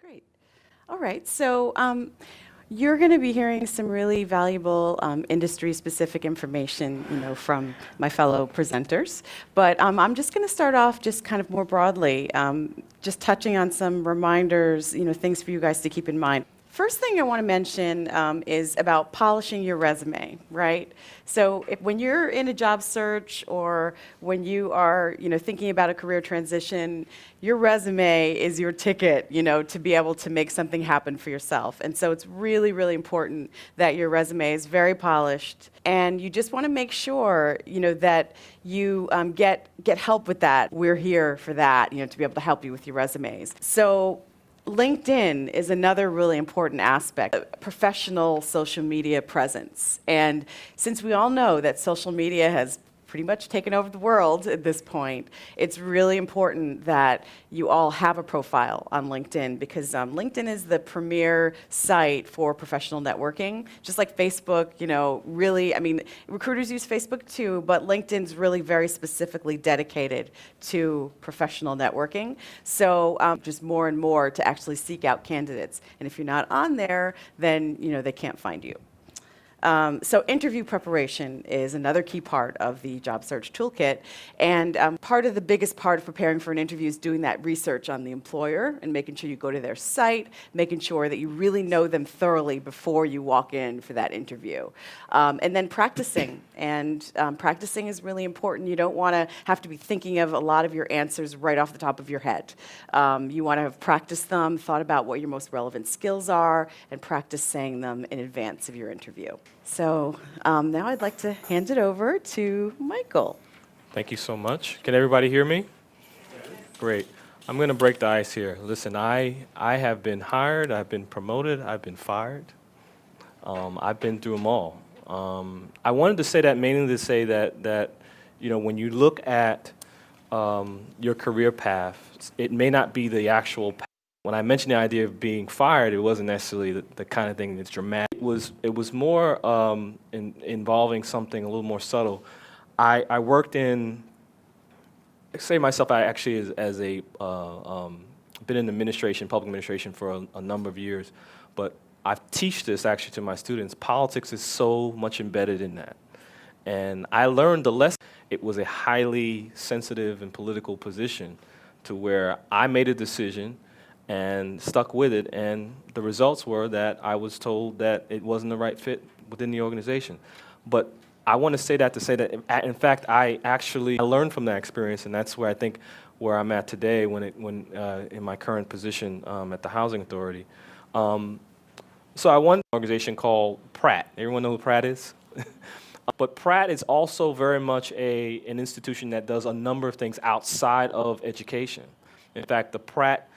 Great. All right, so you're going to be hearing some really valuable industry-specific information, from my fellow presenters. But I'm just going to start off just kind of more broadly, just touching on some reminders, things for you guys to keep in mind. First thing I want to mention is about polishing your resume, right? So when you're in a job search or when you are, thinking about a career transition, your resume is your ticket, to be able to make something happen for yourself. And so it's really, really important that your resume is very polished, and you just want to make sure, that you get help with that. We're here for that, to be able to help you with your resumes. So LinkedIn is another really important aspect, professional social media presence. And since we all know that social media has pretty much taken over the world at this point, it's really important that you all have a profile on LinkedIn, because LinkedIn is the premier site for professional networking. Just like Facebook, really, recruiters use Facebook too, but LinkedIn's really very specifically dedicated to professional networking. So just more and more to actually seek out candidates. And if you're not on there, then they can't find you. So interview preparation is another key part of the job search toolkit, and part of the biggest part of preparing for an interview is doing that research on the employer and making sure you go to their site, making sure that you really know them thoroughly before you walk in for that interview. And then practicing, and practicing is really important. You don't want to have to be thinking of a lot of your answers right off the top of your head. You want to have practiced them, thought about what your most relevant skills are, and practice saying them in advance of your interview. So now I'd like to hand it over to Michael. Thank you so much. Can everybody hear me? Great. I'm going to break the ice here. Listen, I have been hired, I've been promoted, I've been fired. I've been through them all. I wanted to say that mainly to say that when you look at your career path, it may not be the actual path. When I mentioned the idea of being fired, it wasn't necessarily the kind of thing that's dramatic. It was more involving something a little more subtle. I worked in, say myself, I actually been in administration, public administration for a number of years, but I teach this actually to my students. Politics is so much embedded in that. And I learned the lesson. It was a highly sensitive and political position to where I made a decision and stuck with it, and the results were that I was told that it wasn't the right fit within the organization. But I want to say that in fact, I learned from that experience, and that's where I think where I'm at today when in my current position at the Housing Authority. So I won an organization called Pratt. Everyone know who Pratt is? But Pratt is also very much an institution that does a number of things outside of education. In fact, the Pratt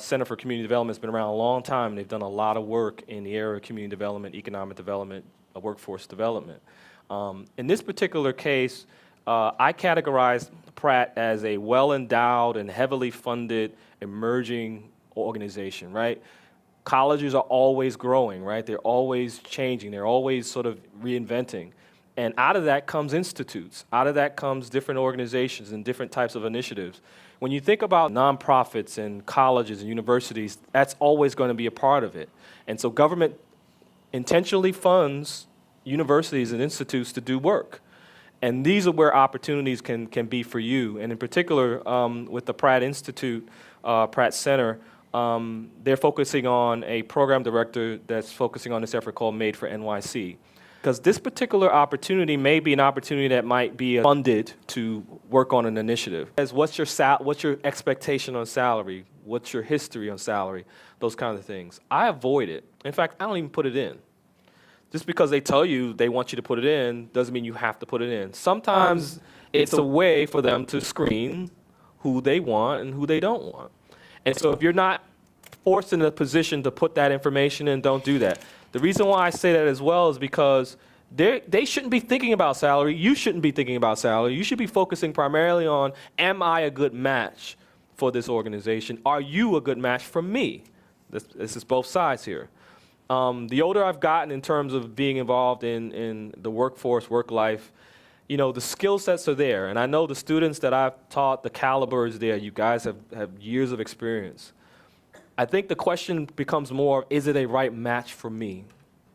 Center for Community Development has been around a long time. They've done a lot of work in the area of community development, economic development, workforce development. In this particular case, I categorized Pratt as a well-endowed and heavily funded emerging organization, right? Colleges are always growing, right? They're always changing. They're always sort of reinventing. And out of that comes institutes. Out of that comes different organizations and different types of initiatives. When you think about nonprofits and colleges and universities, that's always going to be a part of it. And so government intentionally funds universities and institutes to do work. And these are where opportunities can be for you. And in particular, with the Pratt Institute, Pratt Center, they're focusing on a program director that's focusing on this effort called Made for NYC. Because this particular opportunity may be an opportunity that might be funded to work on an initiative. What's your expectation on salary? What's your history on salary? Those kinds of things. I avoid it. In fact, I don't even put it in. Just because they tell you they want you to put it in doesn't mean you have to put it in. Sometimes it's a way for them to screen who they want and who they don't want. And so if you're not forced in a position to put that information in, don't do that. The reason why I say that as well is because they shouldn't be thinking about salary. You shouldn't be thinking about salary. You should be focusing primarily on, am I a good match for this organization? Are you a good match for me? This is both sides here. The older I've gotten in terms of being involved in the workforce, work life, the skill sets are there. And I know the students that I've taught, the caliber is there. You guys have years of experience. I think the question becomes more, is it a right match for me?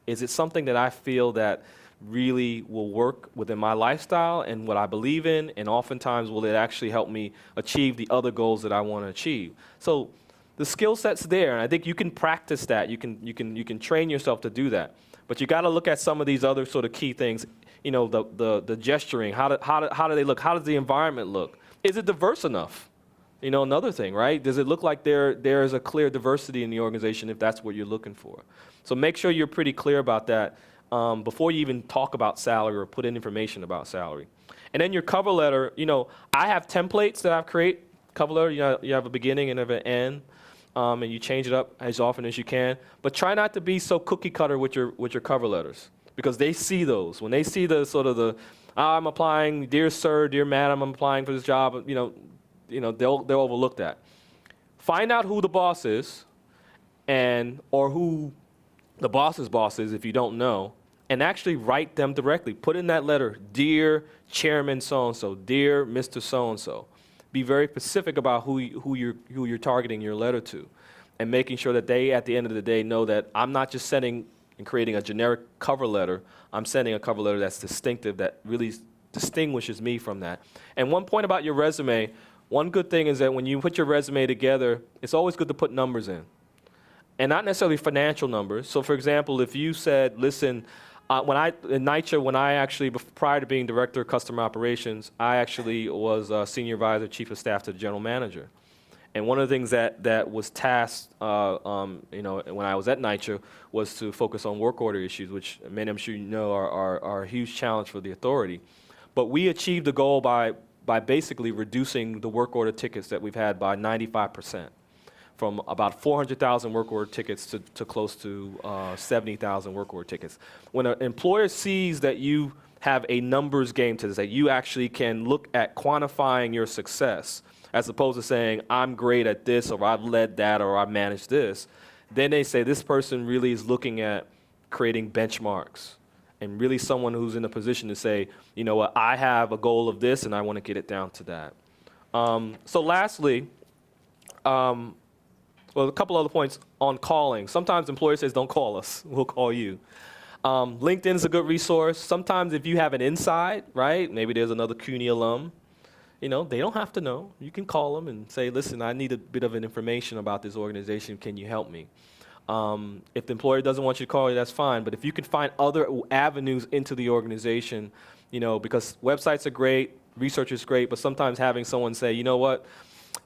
Is it something that I feel that really will work within my lifestyle and what I believe in, and oftentimes will it actually help me achieve the other goals that I want to achieve? So the skill set's there, and I think you can practice that. You can train yourself to do that. But you got to look at some of these other sort of key things. You know, the gesturing. How do they look? How does the environment look? Is it diverse enough? You know, another thing, right? Does it look like there is a clear diversity in the organization if that's what you're looking for? So make sure you're pretty clear about that before you even talk about salary or put in information about salary. And then your cover letter, you know, I have templates that I've created. Cover letter, you know, you have a beginning and an end, and you change it up as often as you can. But try not to be so cookie cutter with your cover letters, because they see those. When they see the sort of I'm applying, dear sir, dear madam, I'm applying for this job, you know, they'll overlook that. Find out who the boss is, or who the boss's boss is if you don't know, and actually write them directly. Put in that letter, dear Chairman so-and-so, dear Mr. So-and-so. Be very specific about who you're targeting your letter to, and making sure that they, at the end of the day, know that I'm not just sending and creating a generic cover letter. I'm sending a cover letter that's distinctive, that really distinguishes me from that. And one point about your resume, one good thing is that when you put your resume together, it's always good to put numbers in. And not necessarily financial numbers. So for example, if you said, listen, in NYCHA, prior to being Director of Customer Operations, I actually was a Senior Advisor, Chief of Staff to the General Manager. And one of the things that was tasked, you know, when I was at NYCHA, was to focus on work order issues, which many, I'm sure you know, are a huge challenge for the authority. But we achieved the goal by basically reducing the work order tickets that we've had by 95%, from about 400,000 work order tickets to close to 70,000 work order tickets. When an employer sees that you have a numbers game to this, that you actually can look at quantifying your success, as opposed to saying, I'm great at this, or I've led that, or I've managed this, then they say this person really is looking at creating benchmarks, and really someone who's in a position to say, you know what, I have a goal of this and I want to get it down to that. So lastly, well, a couple other points on calling. Sometimes employers say, don't call us, we'll call you. LinkedIn is a good resource. Sometimes if you have an inside, right, maybe there's another CUNY alum, you know, they don't have to know. You can call them and say, listen, I need a bit of information about this organization. Can you help me? If the employer doesn't want you to call you, that's fine. But if you can find other avenues into the organization, you know, because websites are great, research is great, but sometimes having someone say, you know what,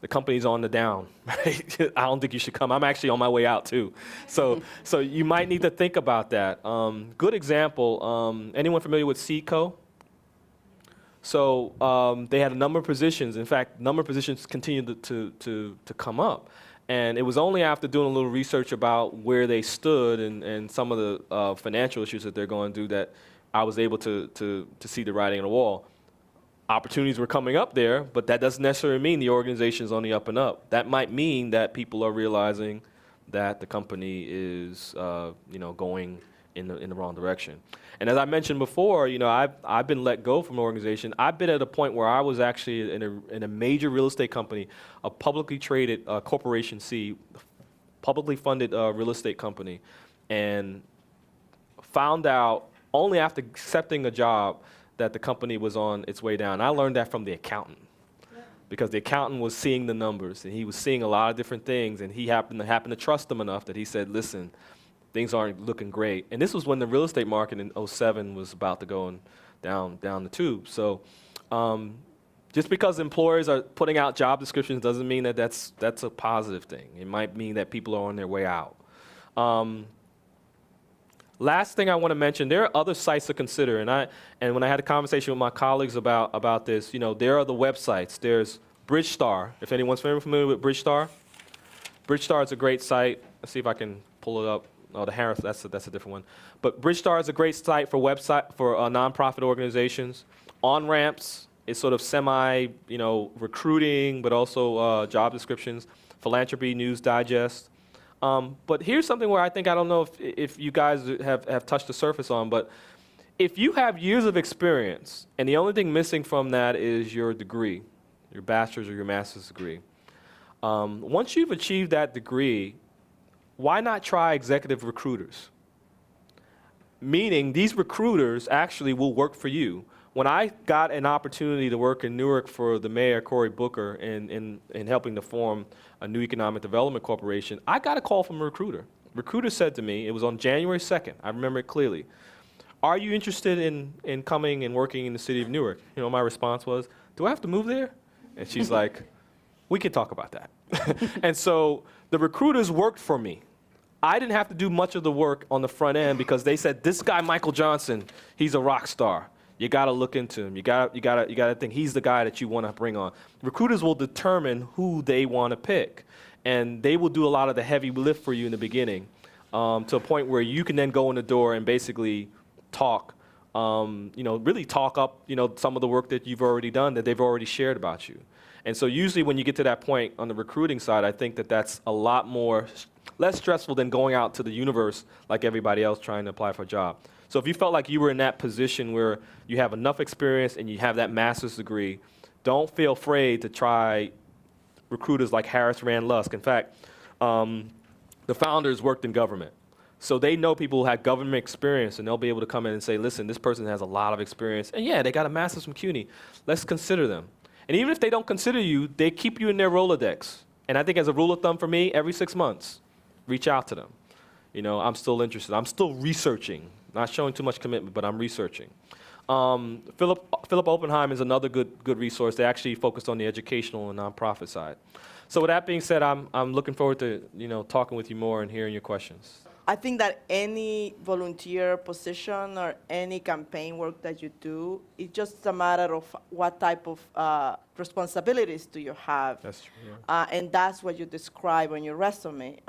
the company's on the down, right? I don't think you should come. I'm actually on my way out too. So you might need to think about that. Good example, anyone familiar with CUNY? So they had a number of positions. In fact, number of positions continued to come up. And it was only after doing a little research about where they stood and some of the financial issues that they're going through that I was able to see the writing on the wall. Opportunities were coming up there, but that doesn't necessarily mean the organization's on the up and up. That might mean that people are realizing that the company is you know, going in the wrong direction. And as I mentioned before, you know, I've been let go from an organization. I've been at a point where I was actually in a major real estate company, a publicly traded Corporation C, publicly funded real estate company, and found out only after accepting a job that the company was on its way down. I learned that from the accountant. Because the accountant was seeing the numbers, and he was seeing a lot of different things, and he happened to trust them enough that he said, listen, things aren't looking great. And this was when the real estate market in 2007 was about to go down the tube. So just because employers are putting out job descriptions doesn't mean that that's a positive thing. It might mean that people are on their way out. Last thing I want to mention, there are other sites to consider, and when I had a conversation with my colleagues about this, you know, there are the websites. There's BridgeStar. If anyone's familiar with BridgeStar, BridgeStar is a great site. Let's see if I can pull it up. Oh, the Harris, that's a different one. But BridgeStar is a great site for nonprofit organizations. On-Ramps is sort of semi, you know, recruiting, but also job descriptions. Philanthropy News Digest. But here's something where I don't know if you guys have touched the surface on, but if you have years of experience and the only thing missing from that is your degree, your bachelor's or your master's degree, once you've achieved that degree, why not try executive recruiters? Meaning these recruiters actually will work for you. When I got an opportunity to work in Newark for the mayor, Cory Booker, in helping to form a new economic development corporation, I got a call from a recruiter. Recruiter said to me, it was on January 2nd, I remember it clearly, "Are you interested in coming and working in the city of Newark?" You know, my response was, "Do I have to move there?" And she's like, "We can talk about that." And so the recruiters worked for me. I didn't have to do much of the work on the front end because they said, "This guy, Michael Johnson, he's a rock star. You got to look into him. You got to think he's the guy that you want to bring on." Recruiters will determine who they want to pick, and they will do a lot of the heavy lift for you in the beginning, to a point where you can then go in the door and basically talk, really talk up, some of the work that you've already done, that they've already shared about you. And so usually when you get to that point on the recruiting side, I think that that's a lot less stressful than going out to the universe like everybody else trying to apply for a job. So if you felt like you were in that position where you have enough experience and you have that master's degree, don't feel afraid to try recruiters like Harris Rand Lusk. In fact, the founders worked in government. So they know people who had government experience, and they'll be able to come in and say, "Listen, this person has a lot of experience. And yeah, they got a master's from CUNY. Let's consider them." And even if they don't consider you, they keep you in their Rolodex. And I think as a rule of thumb for me, every 6 months, reach out to them. I'm still interested. I'm still researching. Not showing too much commitment, but I'm researching. Philip Oppenheim is another good resource. They actually focused on the educational and nonprofit side. So with that being said, I'm looking forward to talking with you more and hearing your questions. I think that any volunteer position or any campaign work that you do, it's just a matter of what type of responsibilities do you have. That's true. Yeah. And that's what you describe on your resume.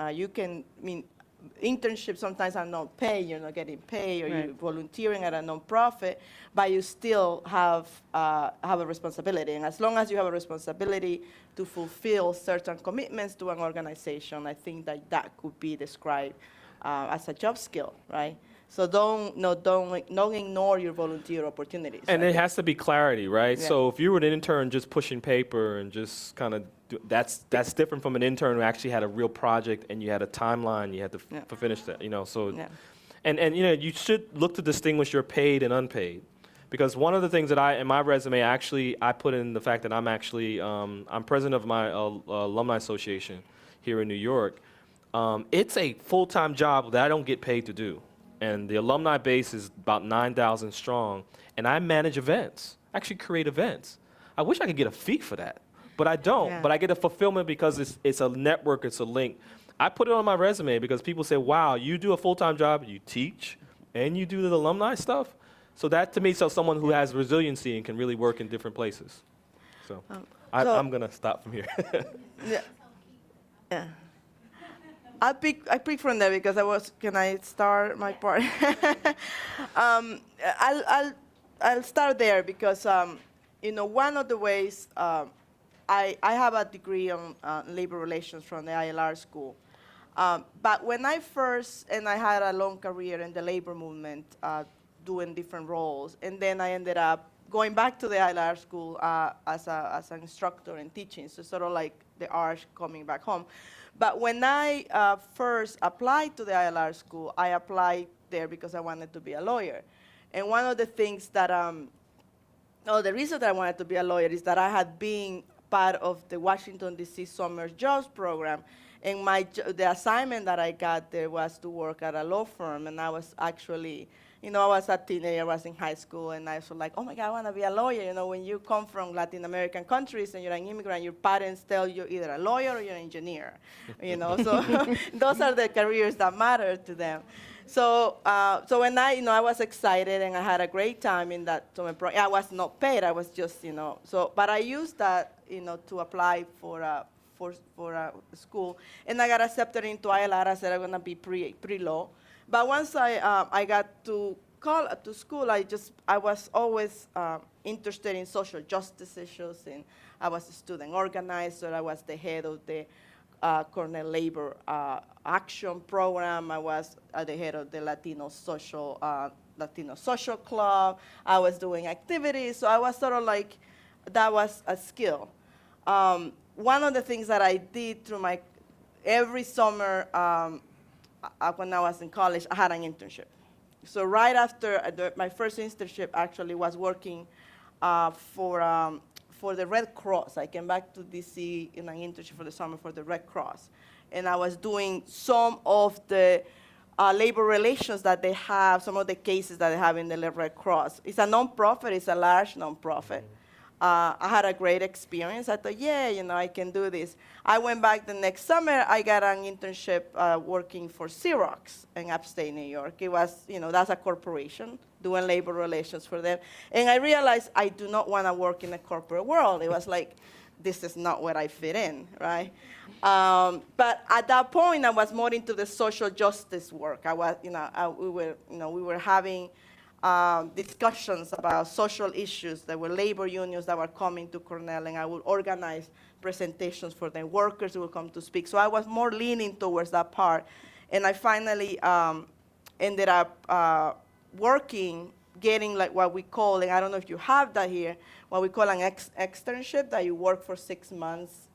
Internships sometimes are not paid, you're not getting paid, or Right. you're volunteering at a nonprofit, but you still have a responsibility. And as long as you have a responsibility to fulfill certain commitments to an organization, I think that could be described as a job skill, right? So don't ignore your volunteer opportunities. And it has to be clarity, right? Yeah. So if you were an intern just pushing paper and just kind of, that's different from an intern who actually had a real project and you had a timeline, you had to finish that, so. Yeah. And you should look to distinguish your paid and unpaid. Because one of the things that in my resume, I put in the fact that I'm actually, I'm president of my alumni association here in New York. It's a full-time job that I don't get paid to do. And the alumni base is about 9,000 strong. And I manage events, actually create events. I wish I could get a fee for that, but I don't. Yeah. But I get a fulfillment because it's a network, it's a link. I put it on my resume because people say, "Wow, you do a full-time job, you teach, and you do the alumni stuff?" So that to me, someone who has resiliency and can really work in different places. So I'm going to stop from here. Yeah. Yeah. I pick from there because can I start my part? I'll start there because, one of the ways, I have a degree on labor relations from the ILR school. But when I had a long career in the labor movement, doing different roles, and then I ended up going back to the ILR school as an instructor and teaching, so sort of like the arch coming back home. But when I first applied to the ILR school, I applied there because I wanted to be a lawyer. And one of the things that, the reason that I wanted to be a lawyer is that I had been part of the Washington, D.C. Summer Jobs Program. And the assignment that I got there was to work at a law firm. And I was actually, I was a teenager, I was in high school, and I was like, oh my God, I want to be a lawyer. When you come from Latin American countries and you're an immigrant, your parents tell you either a lawyer or you're an engineer, So those are the careers that matter to them. So when I was excited and I had a great time in that summer program. I was not paid, I was just, but I used that, to apply for a school, and I got accepted into ILR. I said I'm gonna be pre-law. But once I got to school, I was always interested in social justice issues, and I was a student organizer. I was the head of the Cornell Labor Action Program. I was the head of the Latino Social Club. I was doing activities, so I was sort of like, that was a skill. One of the things that I did through every summer, when I was in college, I had an internship. So right after my first internship actually was working for the Red Cross. I came back to DC in an internship for the summer for the Red Cross. And I was doing some of the labor relations that they have, some of the cases that they have in the Red Cross. It's a nonprofit, it's a large nonprofit. I had a great experience. I thought, yeah, I can do this. I went back the next summer. I got an internship working for Xerox in upstate New York. It was, that's a corporation doing labor relations for them. And I realized I do not want to work in the corporate world. It was like, this is not where I fit in, right? But at that point, I was more into the social justice work. I was, we were having discussions about social issues. There were labor unions that were coming to Cornell, and I would organize presentations for the workers who would come to speak. So I was more leaning towards that part. And I finally ended up working, getting like what we call, and I don't know if you have that here, what we call an externship, that you work for 6 months,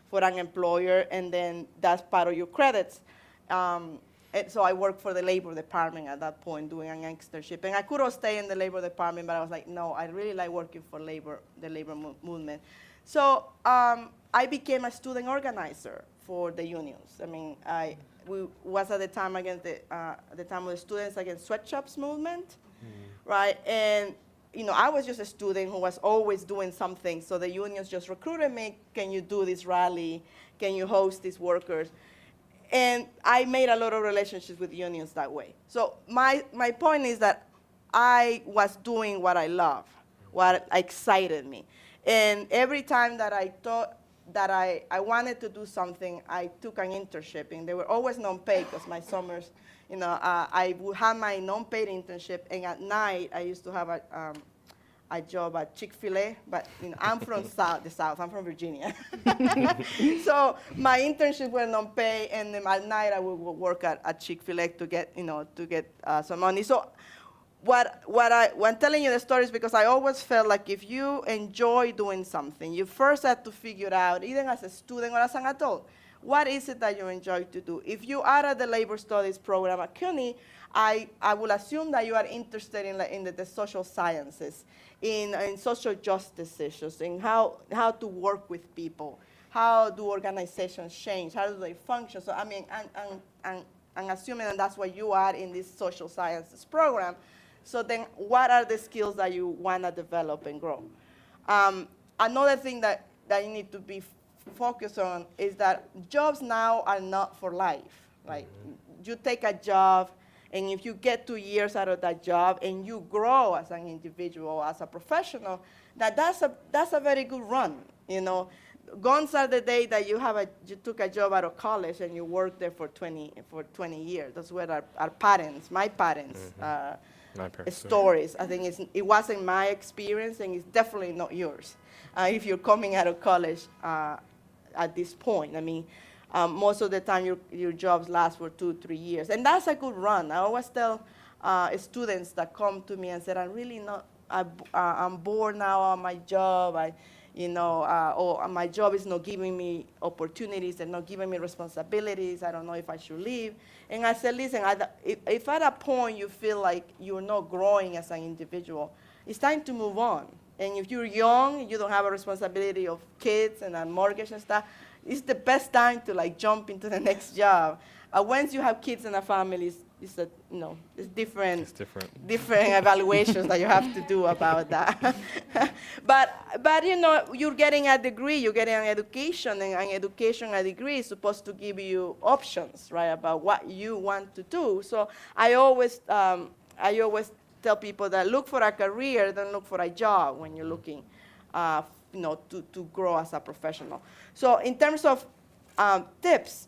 for an employer, and then that's part of your credits. And so I worked for the labor department at that point, doing an externship. And I could have stayed in the labor department, but I was like, no, I really like working for the labor movement. So I became a student organizer for the unions. I mean, we was at the time against the time of the Students Against Sweatshops movement, right? And I was just a student who was always doing something. So the unions just recruited me. Can you do this rally? Can you host these workers? And I made a lot of relationships with unions that way. So my point is that I was doing what I love, what excited me. And every time that I thought that I wanted to do something, I took an internship. And they were always non-paid because my summers, I would have my non-paid internship. And at night, I used to have a job at Chick-fil-A, but I'm from the South. I'm from Virginia. So my internship were non-paid, and then at night I would work at Chick-fil-A to get some money. So when telling you the stories, because I always felt like if you enjoy doing something, you first have to figure out, even as a student or as an adult, what is it that you enjoy to do? If you are at the labor studies program at CUNY, I will assume that you are interested in the social sciences, in social justice issues, in how to work with people, how do organizations change, how do they function. So I mean, I'm assuming that that's what you are in this social sciences program. So then what are the skills that you want to develop and grow? Another thing that you need to be focused on is that jobs now are not for life. Like, you take a job, and if you get 2 years out of that job and you grow as an individual, as a professional, that's a very good run. Gone are the day that you took a job out of college and you worked there for 20 years. That's what our parents, my parents, stories. I think it wasn't my experience, and it's definitely not yours. If you're coming out of college at this point, I mean, most of the time your jobs last for 2-3 years, and that's a good run. I always tell students that come to me and said, I'm bored now on my job. Or my job is not giving me opportunities and not giving me responsibilities. I don't know if I should leave. And I said, listen, if at a point you feel like you're not growing as an individual, it's time to move on. And if you're young, you don't have a responsibility of kids and a mortgage and stuff, it's the best time to jump into the next job. Once you have kids and a family, it's different evaluations that you have to do about that. but you're getting a degree, you're getting an education, and an education, a degree is supposed to give you options, right, about what you want to do. So I always tell people that look for a career, don't look for a job when you're looking, to grow as a professional. So in terms of tips,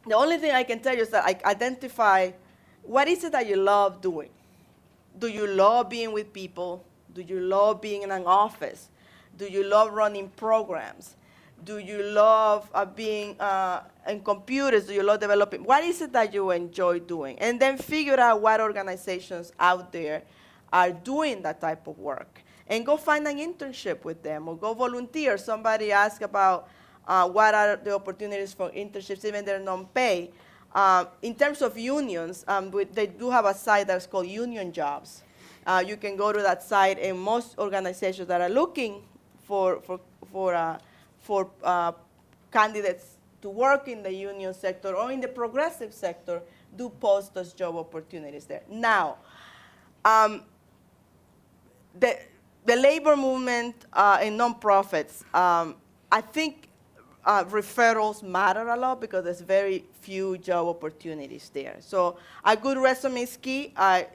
the only thing I can tell you is that identify what is it that you love doing. Do you love being with people? Do you love being in an office? Do you love running programs? Do you love being in computers? Do you love developing? What is it that you enjoy doing? And then figure out what organizations out there are doing that type of work. And go find an internship with them, or go volunteer. Somebody asked about what are the opportunities for internships, even they're non-paid. In terms of unions, they do have a site that's called Union Jobs. You can go to that site, and most organizations that are looking for candidates to work in the union sector or in the progressive sector do post those job opportunities there. Now, the labor movement and nonprofits, I think referrals matter a lot because there's very few job opportunities there. So a good resume is key. I've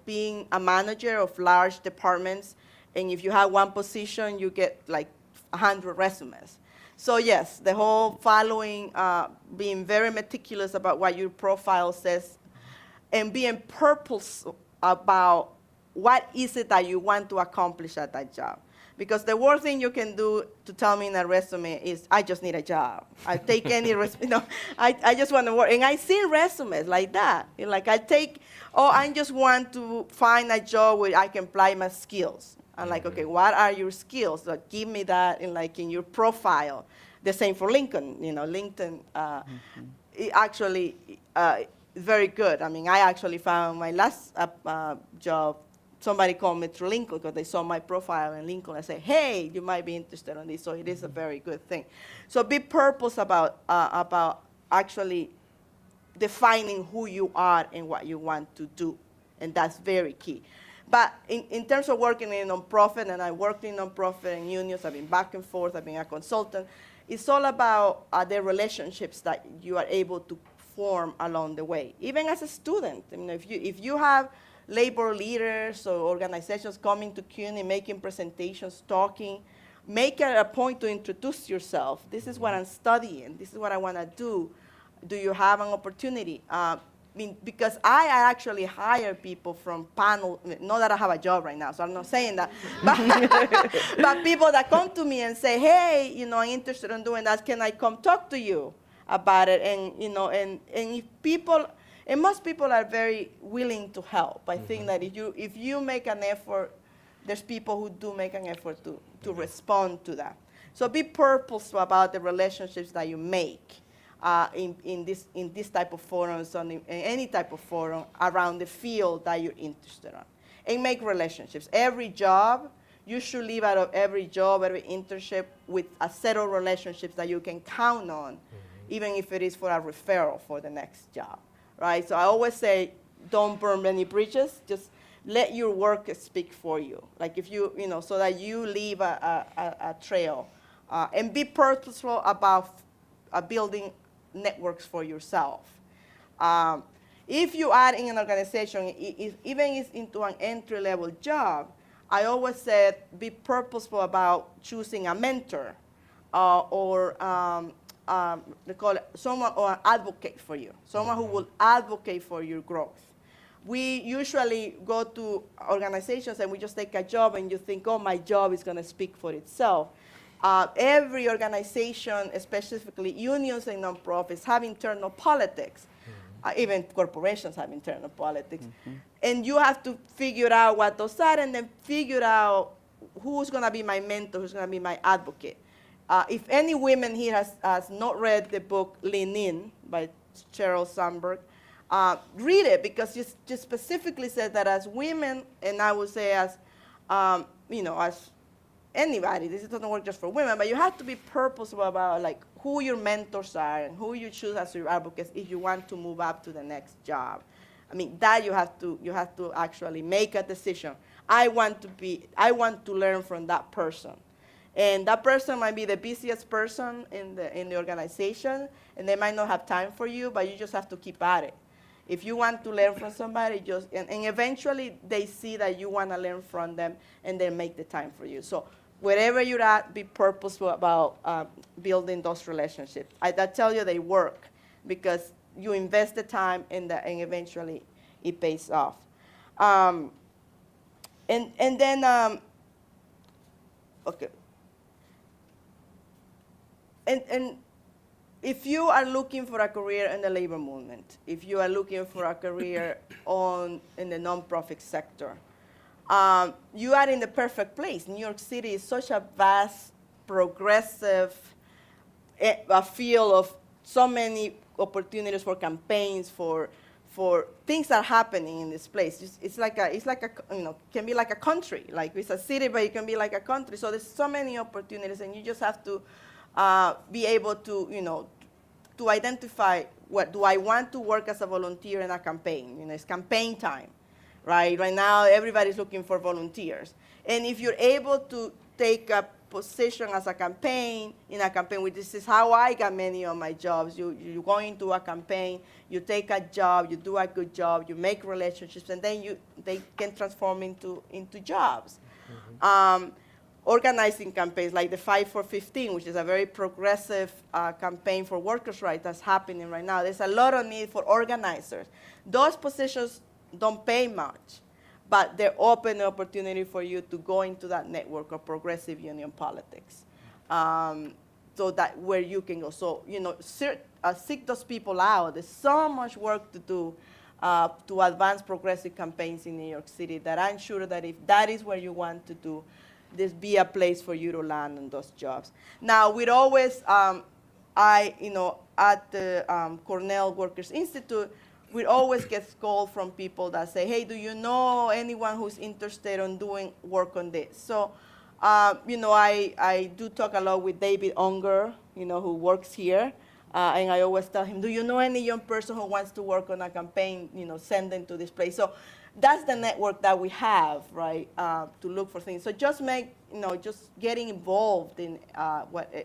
been a manager of large departments, and if you have one position, you get like 100 resumes. So yes, the whole following, being very meticulous about what your profile says, and being purposeful about what is it that you want to accomplish at that job. Because the worst thing you can do to tell me in a resume is, I just need a job. I take any resume, I just want to work. And I see resumes like that. Like I just want to find a job where I can apply my skills. I'm like, okay, what are your skills? Like, give me that in your profile. The same for LinkedIn. LinkedIn it actually very good. I mean, I actually found my last job. Somebody called me through LinkedIn because they saw my profile in LinkedIn and say, hey, you might be interested in this. So it is a very good thing. So be purpose about actually defining who you are and what you want to do. And that's very key. But in terms of working in a nonprofit, and I worked in nonprofit and unions, I've been back and forth, I've been a consultant, it's all about the relationships that you are able to form along the way. Even as a student, I mean, if you have labor leaders or organizations coming to CUNY, making presentations, talking, make it a point to introduce yourself. This is what I'm studying. This is what I want to do. Do you have an opportunity? Because I actually hire people from panel, not that I have a job right now, so I'm not saying that, but people that come to me and say, hey, I'm interested in doing that, can I come talk to you about it? And, and if people, and most people are very willing to help. I think that if you make an effort, there's people who do make an effort to respond to that. So be purposeful about the relationships that you make. In this type of forums, in any type of forum around the field that you're interested in. And make relationships. Every job, you should leave out of every job, every internship with a set of relationships that you can count on, even if it is for a referral for the next job, right? So I always say, don't burn any bridges, just let your work speak for you. Like if you, so that you leave a trail. And be purposeful about building networks for yourself. If you are in an organization, even if it's into an entry-level job, I always said be purposeful about choosing a mentor or they call it someone or an advocate for you, someone who will advocate for your growth. We usually go to organizations and we just take a job and you think, oh, my job is going to speak for itself. Every organization, specifically unions and nonprofits, have internal politics. Even corporations have internal politics. And you have to figure out what those are and then figure out who's going to be my mentor, who's going to be my advocate. If any women here has not read the book Lean In by Sheryl Sandberg, read it because it just specifically says that as women, and I would say as, as anybody, this doesn't work just for women, but you have to be purposeful about like who your mentors are and who you choose as your advocates if you want to move up to the next job. I mean, that you have to actually make a decision. I want to learn from that person. And that person might be the busiest person in the organization, and they might not have time for you, but you just have to keep at it. If you want to learn from somebody, and eventually they see that you want to learn from them, and they make the time for you. So wherever you're at, be purposeful about building those relationships. I tell you they work because you invest the time and eventually it pays off. And then, okay. And if you are looking for a career in the labor movement, if you are looking for a career in the nonprofit sector, you are in the perfect place. New York City is such a vast, progressive field of so many opportunities for campaigns, for things that are happening in this place. It's like a, can be like a country. Like it's a city, but it can be like a country. So there's so many opportunities, and you just have to be able to, to identify, what do I want to work as a volunteer in a campaign? It's campaign time, right? Right now, everybody's looking for volunteers. And if you're able to take a position as a campaign, in a campaign, which this is how I got many of my jobs. You go into a campaign, you take a job, you do a good job, you make relationships, and then they can transform into jobs. Organizing campaigns like the 5 for 15, which is a very progressive campaign for workers' rights that's happening right now. There's a lot of need for organizers. Those positions don't pay much, but they open the opportunity for you to go into that network of progressive union politics. So that where you can go. So, seek those people out. There's so much work to do to advance progressive campaigns in New York City that I'm sure that if that is where you want to do, there's be a place for you to land in those jobs. Now, we'd always, at the Cornell Workers Institute, we always get calls from people that say, hey, do you know anyone who's interested in doing work on this? So, I do talk a lot with David Unger, who works here. And I always tell him, do you know any young person who wants to work on a campaign, send them to this place. So that's the network that we have, right, to look for things. So just just getting involved in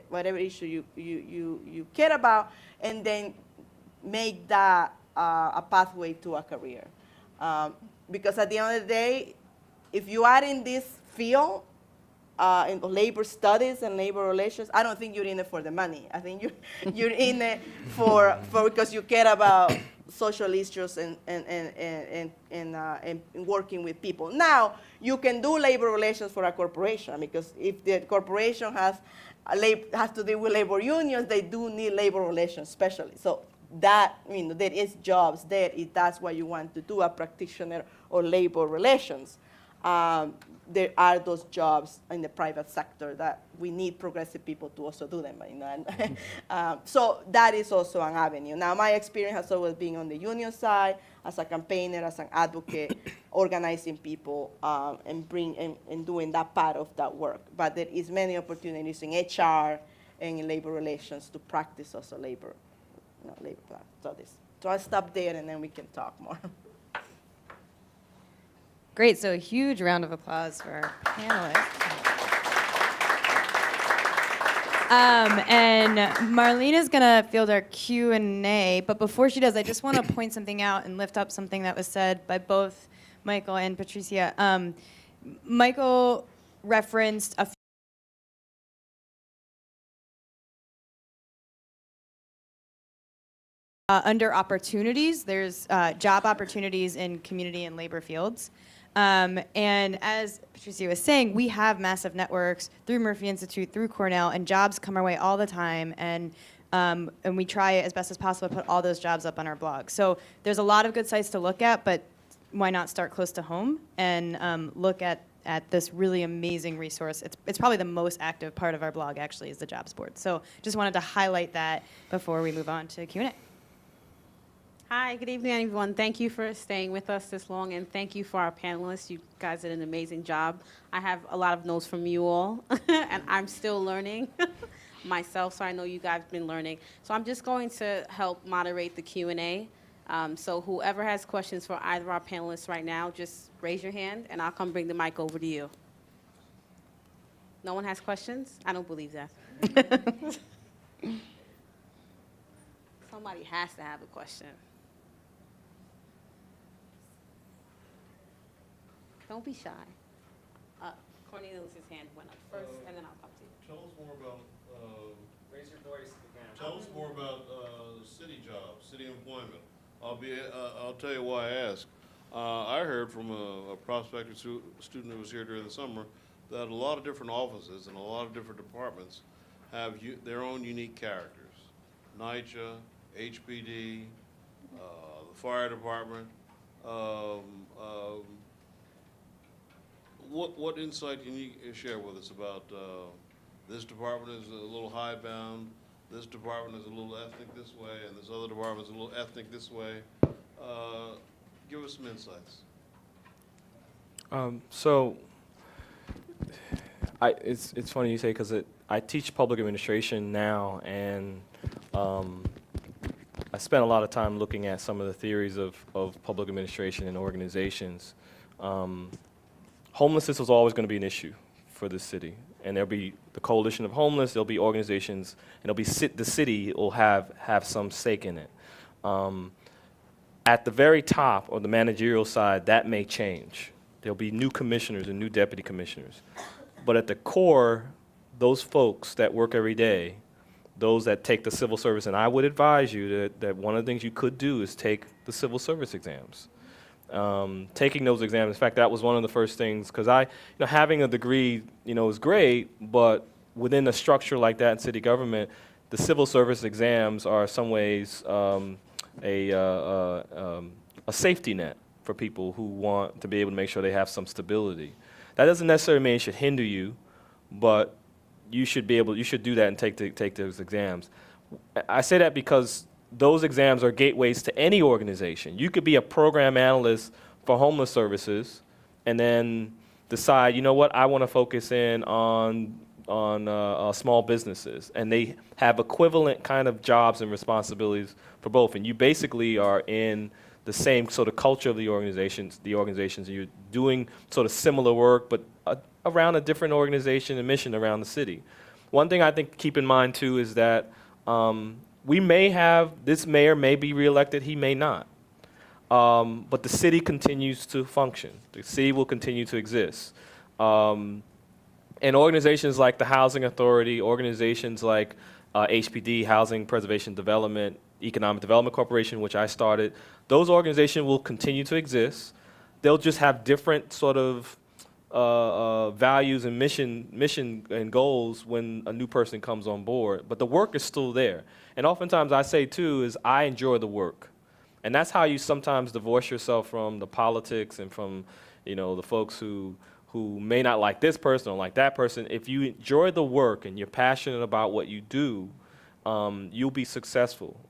whatever issue you care about, and then make that a pathway to a career. Because at the end of the day, if you are in this field, in labor studies and labor relations, I don't think you're in it for the money. I think you're in it for because you care about social issues and working with people. Now, you can do labor relations for a corporation, because if the corporation has to deal with labor unions, they do need labor relations specialists. So that, there is jobs there if that's what you want to do, a practitioner or labor relations. There are those jobs in the private sector that we need progressive people to also do them. So that is also an avenue. Now, my experience has always been on the union side, as a campaigner, as an advocate, organizing people and doing that part of that work. But there is many opportunities in HR and in labor relations to practice also labor studies. So I'll stop there, and then we can talk more. Great, so a huge round of applause for our panelists. And Marlene is gonna field our Q&A, but before she does, I just wanna point something out and lift up something that was said by both Michael and Patricia. Michael referenced a under opportunities, there's job opportunities in community and labor fields. And as Patricia was saying, we have massive networks through Murphy Institute, through Cornell, and jobs come our way all the time. And we try as best as possible to put all those jobs up on our blog. So there's a lot of good sites to look at, but why not start close to home and look at this really amazing resource. It's probably the most active part of our blog, actually, is the jobs board. So just wanted to highlight that before we move on to Q&A. Hi, good evening, everyone. Thank you for staying with us this long, and thank you for our panelists. You guys did an amazing job. I have a lot of notes from you all, and I'm still learning myself, so I know you guys have been learning. So I'm just going to help moderate the Q&A. So whoever has questions for either of our panelists right now, just raise your hand, and I'll come bring the mic over to you. No one has questions? I don't believe that. Somebody has to have a question. Don't be shy. Cornelius' hand went up first, and then I'll come to you. Tell us more about, Raise your voice again. tell us more about city jobs, city employment. I'll tell you why I ask. I heard from a prospective student who was here during the summer that a lot of different offices and a lot of different departments have their own unique characters. NYCHA, HPD, the fire department. What insight can you share with us about this department is a little hidebound, this department is a little ethnic this way, and this other department is a little ethnic this way. Give us some insights. So it's funny you say, because I teach public administration now, and I spent a lot of time looking at some of the theories of public administration and organizations. Homelessness was always going to be an issue for the city, and there'll be the coalition of homeless, there'll be organizations, and there'll be the city will have some stake in it. At the very top, or the managerial side, that may change. There'll be new commissioners and new deputy commissioners. But at the core, those folks that work every day, those that take the civil service, and I would advise you that one of the things you could do is take the civil service exams. Taking those exams, in fact, that was one of the first things, because having a degree, is great, but within a structure like that in city government, the civil service exams are in some ways a safety net for people who want to be able to make sure they have some stability. That doesn't necessarily mean it should hinder you, but you should do that and take those exams. I say that because those exams are gateways to any organization. You could be a program analyst for homeless services and then decide, you know what, I want to focus in on small businesses, and they have equivalent kind of jobs and responsibilities for both, and you basically are in the same sort of culture of the organizations, and you're doing sort of similar work, but around a different organization and mission around the city. One thing I think keep in mind too is that we may have, this mayor may be reelected, he may not. But the city continues to function. The city will continue to exist. And organizations like the Housing Authority, organizations like HPD, Housing Preservation Development, Economic Development Corporation, which I started, those organizations will continue to exist. They'll just have different sort of values and mission and goals when a new person comes on board, but the work is still there. And oftentimes I say too is I enjoy the work. And that's how you sometimes divorce yourself from the politics and from, the folks who may not like this person or like that person. If you enjoy the work and you're passionate about what you do, you'll be successful.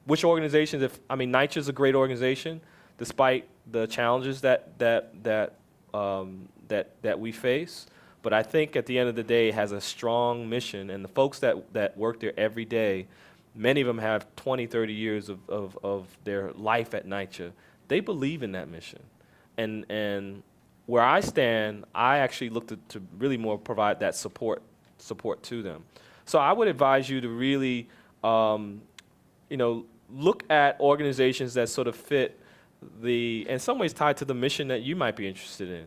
Which organizations, NYCHA is a great organization, despite the challenges that we face. But I think at the end of the day, it has a strong mission, and the folks that work there every day, many of them have 20, 30 years of their life at NYCHA. They believe in that mission. And where I stand, I actually look to really more provide that support to them. So I would advise you to really, look at organizations that sort of fit in some ways tied to the mission that you might be interested in.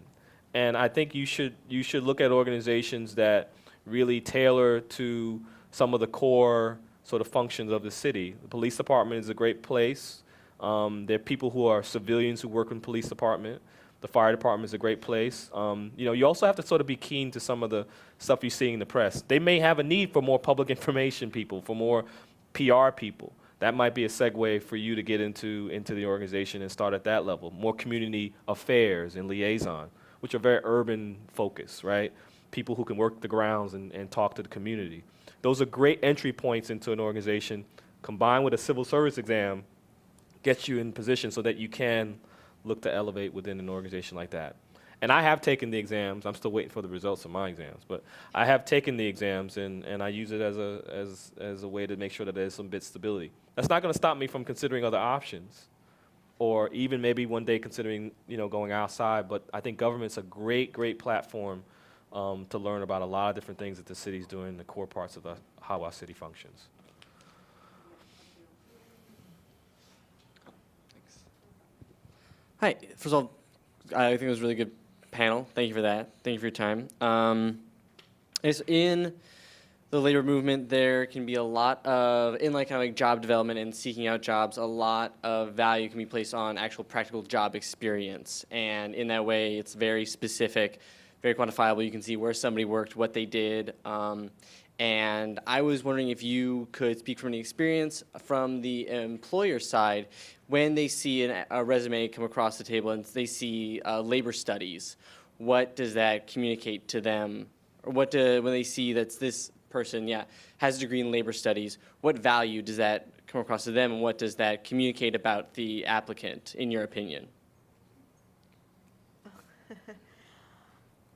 And I think you should look at organizations that really tailor to some of the core sort of functions of the city. The police department is a great place. There are people who are civilians who work in the police department. The fire department is a great place. You also have to sort of be keen to some of the stuff you see in the press. They may have a need for more public information people, for more PR people. That might be a segue for you to get into the organization and start at that level. More community affairs and liaison, which are very urban focused, right? People who can work the grounds and talk to the community. Those are great entry points into an organization. Combined with a civil service exam, gets you in position so that you can look to elevate within an organization like that. And I have taken the exams. I'm still waiting for the results of my exams, but I have taken the exams, and I use it as a way to make sure that there's some bit stability. That's not going to stop me from considering other options, or even maybe one day considering going outside. But I think government's a great platform to learn about a lot of different things that the city's doing, the core parts of how our city functions. Hi. First of all, I think it was a really good panel. Thank you for that. Thank you for your time. In the labor movement, there can be a lot of, in kind of like job development and seeking out jobs, a lot of value can be placed on actual practical job experience. And in that way, it's very specific, very quantifiable. You can see where somebody worked, what they did. And I was wondering if you could speak from any experience from the employer side when they see a resume come across the table and they see labor studies. What does that communicate to them? Or when they see that this person, has a degree in labor studies, what value does that come across to them, and what does that communicate about the applicant, in your opinion?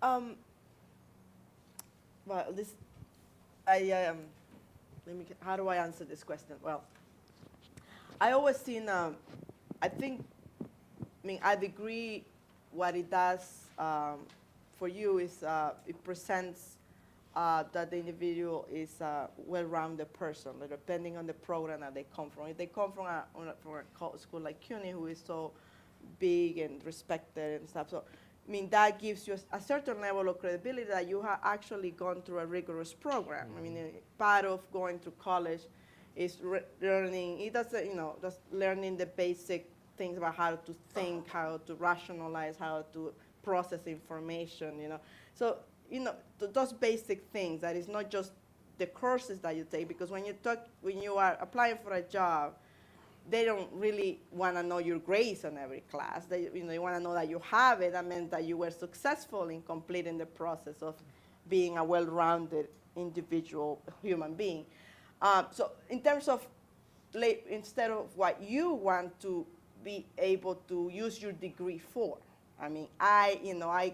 Well, how do I answer this question? Well, I always seen, I think, a degree, what it does for you is it presents that the individual is a well-rounded person, depending on the program that they come from. If they come from a school like CUNY, who is so big and respected and stuff, so that gives you a certain level of credibility that you have actually gone through a rigorous program. Part of going to college is learning. It doesn't, just learning the basic things about how to think, how to rationalize, how to process information. So those basic things. That is not just the courses that you take, because when you are applying for a job, they don't really want to know your grades on every class. They want to know that you have it. That means that you were successful in completing the process of being a well-rounded individual human being. So in terms of, instead of what you want to be able to use your degree for, I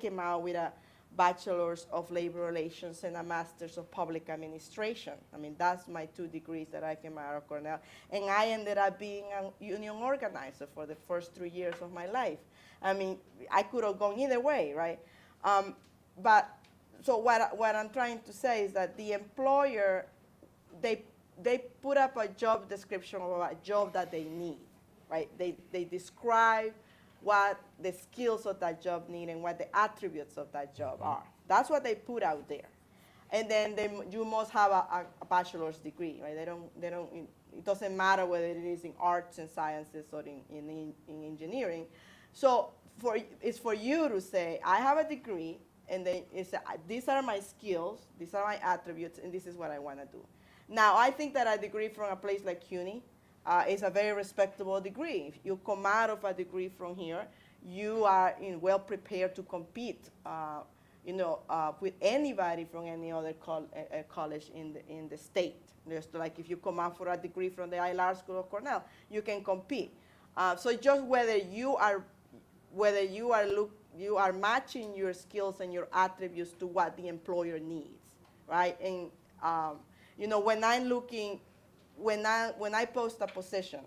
came out with a Bachelor's of Labor Relations and a Master's of Public Administration. That's my 2 degrees that I came out of Cornell. And I ended up being a union organizer for the first 3 years of my life. I could have gone either way, right? But so what I'm trying to say is that the employer, they put up a job description of a job that they need, right? They describe what the skills of that job need and what the attributes of that job are. That's what they put out there. And then you must have a bachelor's degree, right? It doesn't matter whether it is in arts and sciences or in engineering. So it's for you to say, I have a degree, and then these are my skills, these are my attributes, and this is what I want to do. Now, I think that a degree from a place like CUNY is a very respectable degree. If you come out of a degree from here, you are well prepared to compete, with anybody from any other college in the state. Just like if you come out for a degree from the ILR School of Cornell, you can compete. So just whether you are matching your skills and your attributes to what the employer needs, right? And when I'm looking. When I post a position,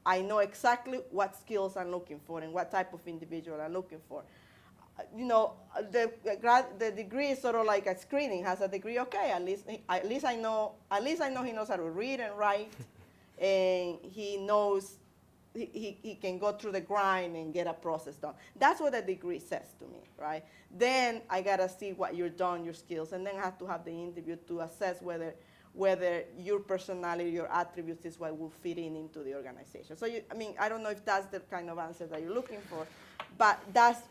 I know exactly what skills I'm looking for and what type of individual I'm looking for. The degree is sort of like a screening. Has a degree, okay? At least I know he knows how to read and write, and he knows he can go through the grind and get a process done. That's what a degree says to me, right? Then I gotta see what you're done, your skills, and then I have to have the interview to assess whether your personality, your attributes is what will fit into the organization. So I don't know if that's the kind of answer that you're looking for, but that's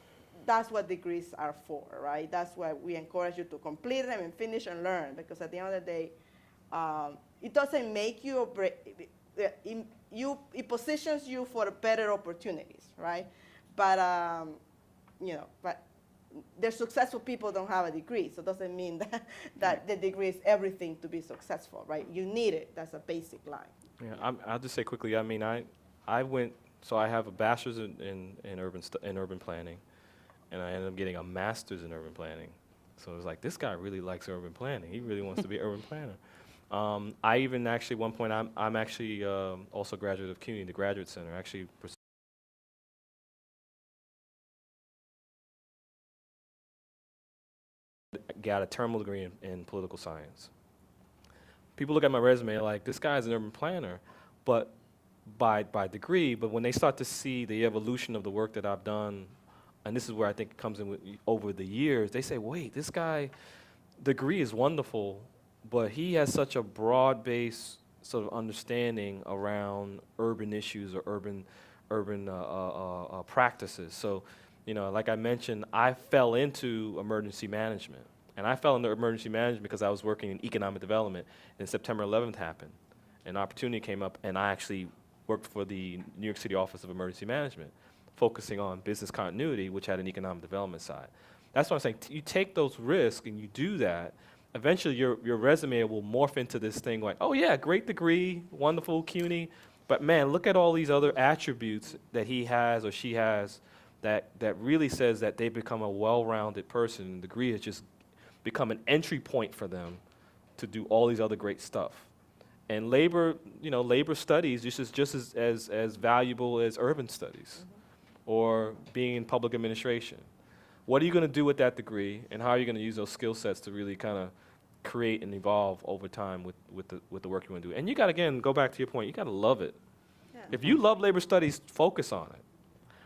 what degrees are for, right? That's why we encourage you to complete them and finish and learn, because at the end of the day, it doesn't make you or break. It positions you for better opportunities, right? But but the successful people don't have a degree, so it doesn't mean that the degree is everything to be successful, right? You need it. That's a basic line. Yeah, I'll just say quickly. I went. So I have a bachelor's in urban planning, and I ended up getting a master's in urban planning. So it was like, this guy really likes urban planning. He really wants to be an urban planner. I even actually, at one point, I'm actually also a graduate of CUNY, the Graduate Center. Actually, got a terminal degree in political science. People look at my resume like, this guy's an urban planner, but by degree. But when they start to see the evolution of the work that I've done, and this is where I think it comes in over the years, they say, wait, this guy, degree is wonderful, but he has such a broad-based sort of understanding around urban issues or urban practices. So, like I mentioned, I fell into emergency management. And I fell into emergency management because I was working in economic development, and September 11th happened. An opportunity came up, and I actually worked for the New York City Office of Emergency Management, focusing on business continuity, which had an economic development side. That's what I'm saying. You take those risks and you do that, eventually your resume will morph into this thing like, oh yeah, great degree, wonderful CUNY, but man, look at all these other attributes that he has or she has that really says that they've become a well-rounded person. The degree has just become an entry point for them to do all these other great stuff. And labor studies just as valuable as urban studies or being in public administration. What are you going to do with that degree, and how are you going to use those skill sets to really kind of create and evolve over time with the work you want to do? And you got to, again, go back to your point, you got to love it. Yeah. If you love labor studies, focus on it.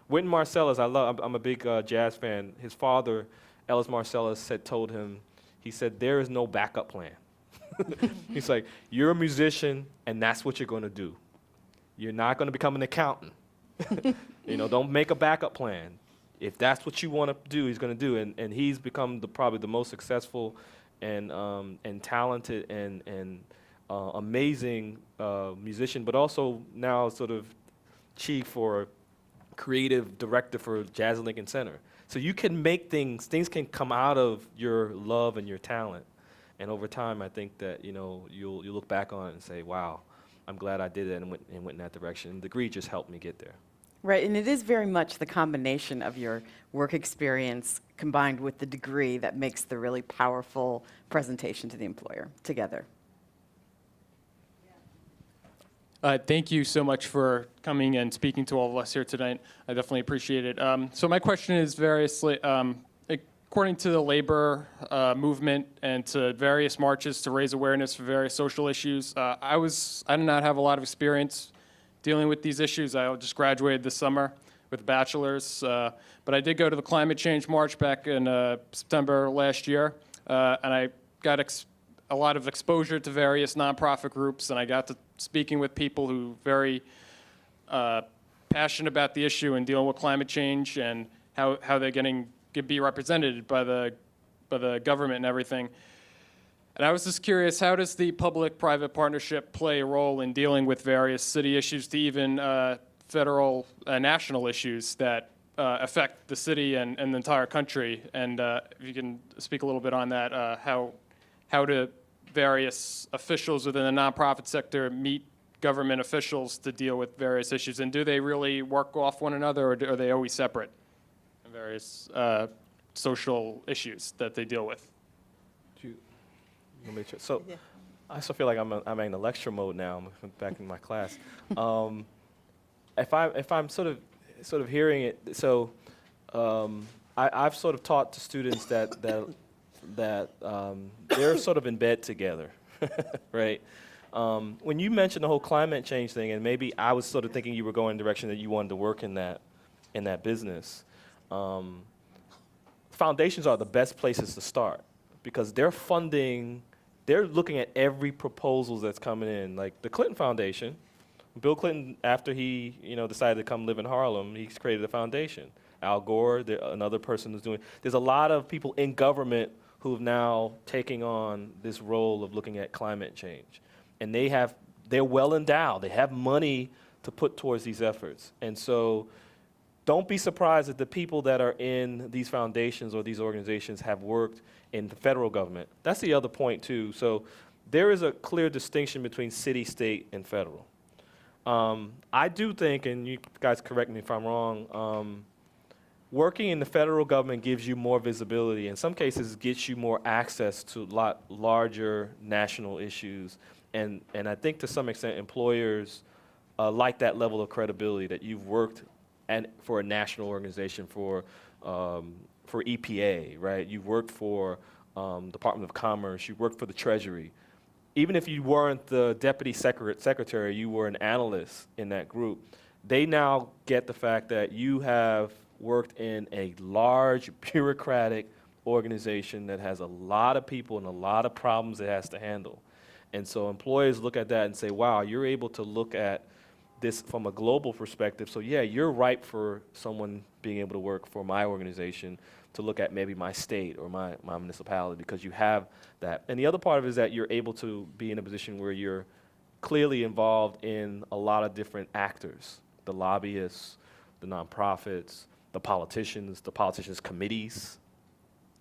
Wynton Marsalis, I'm a big jazz fan. His father, Ellis Marsalis, told him, he said, there is no backup plan. He's like, you're a musician, and that's what you're going to do. You're not going to become an accountant. Don't make a backup plan. If that's what you want to do, he's going to do. And he's become probably the most successful and talented and amazing musician, but also now sort of chief or creative director for Jazz at Lincoln Center. So you can make things can come out of your love and your talent. And over time, I think that you'll look back on it and say, wow, I'm glad I did it and went in that direction. And the degree just helped me get there. Right, and it is very much the combination of your work experience combined with the degree that makes the really powerful presentation to the employer together. Thank you so much for coming and speaking to all of us here tonight. I definitely appreciate it. So my question is variously, according to the labor movement and to various marches to raise awareness for various social issues, I did not have a lot of experience dealing with these issues. I just graduated this summer with a bachelor's, but I did go to the climate change march back in September last year, and I got a lot of exposure to various nonprofit groups, and I got to speaking with people who very passionate about the issue and dealing with climate change and how they're be represented by the government and everything. And I was just curious, how does the public-private partnership play a role in dealing with various city issues to even federal, national issues that affect the city and the entire country? And if you can speak a little bit on that, how do various officials within the nonprofit sector meet government officials to deal with various issues? And do they really work off one another, or are they always separate in various social issues that they deal with? So Yeah. I still feel like I'm in the lecture mode now. I'm back in my class. If I'm sort of hearing it, so I've sort of taught to students that they're sort of in bed together, right? When you mentioned the whole climate change thing, and maybe I was sort of thinking you were going in the direction that you wanted to work in that business. Foundations are the best places to start because they're looking at every proposal that's coming in. Like the Clinton Foundation, Bill Clinton, after he decided to come live in Harlem, he's created a foundation. Al Gore, another person who's doing. There's a lot of people in government who have now taking on this role of looking at climate change, and they're well endowed. They have money to put towards these efforts, and so don't be surprised that the people that are in these foundations or these organizations have worked in the federal government. That's the other point too. So there is a clear distinction between city, state, and federal. I do think, and you guys correct me if I'm wrong, working in the federal government gives you more visibility. In some cases, gets you more access to a lot larger national issues. And I think to some extent, employers like that level of credibility that you've worked for a national organization, for EPA, right? You've worked for Department of Commerce. You worked for the Treasury. Even if you weren't the deputy secretary, you were an analyst in that group. They now get the fact that you have worked in a large bureaucratic organization that has a lot of people and a lot of problems it has to handle. And so employers look at that and say, wow, you're able to look at this from a global perspective. So yeah, you're ripe for someone being able to work for my organization to look at maybe my state or my municipality because you have that. And the other part of it is that you're able to be in a position where you're clearly involved in a lot of different actors, the lobbyists, the nonprofits, the politicians committees,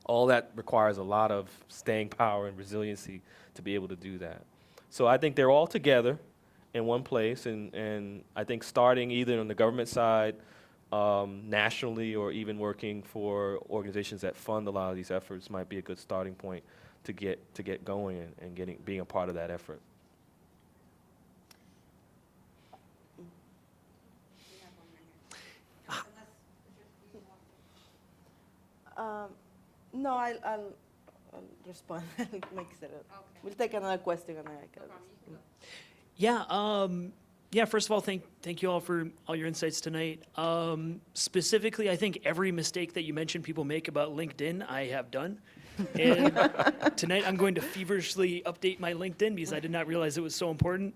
All that requires a lot of staying power and resiliency to be able to do that. So I think they're all together in one place, and I think starting either on the government side, nationally, or even working for organizations that fund a lot of these efforts might be a good starting point to get going and being a part of that effort. No, I'll respond. We'll take another question and then I can. Yeah, first of all, thank you all for all your insights tonight. Specifically, I think every mistake that you mentioned people make about LinkedIn, I have done. And tonight I'm going to feverishly update my LinkedIn because I did not realize it was so important.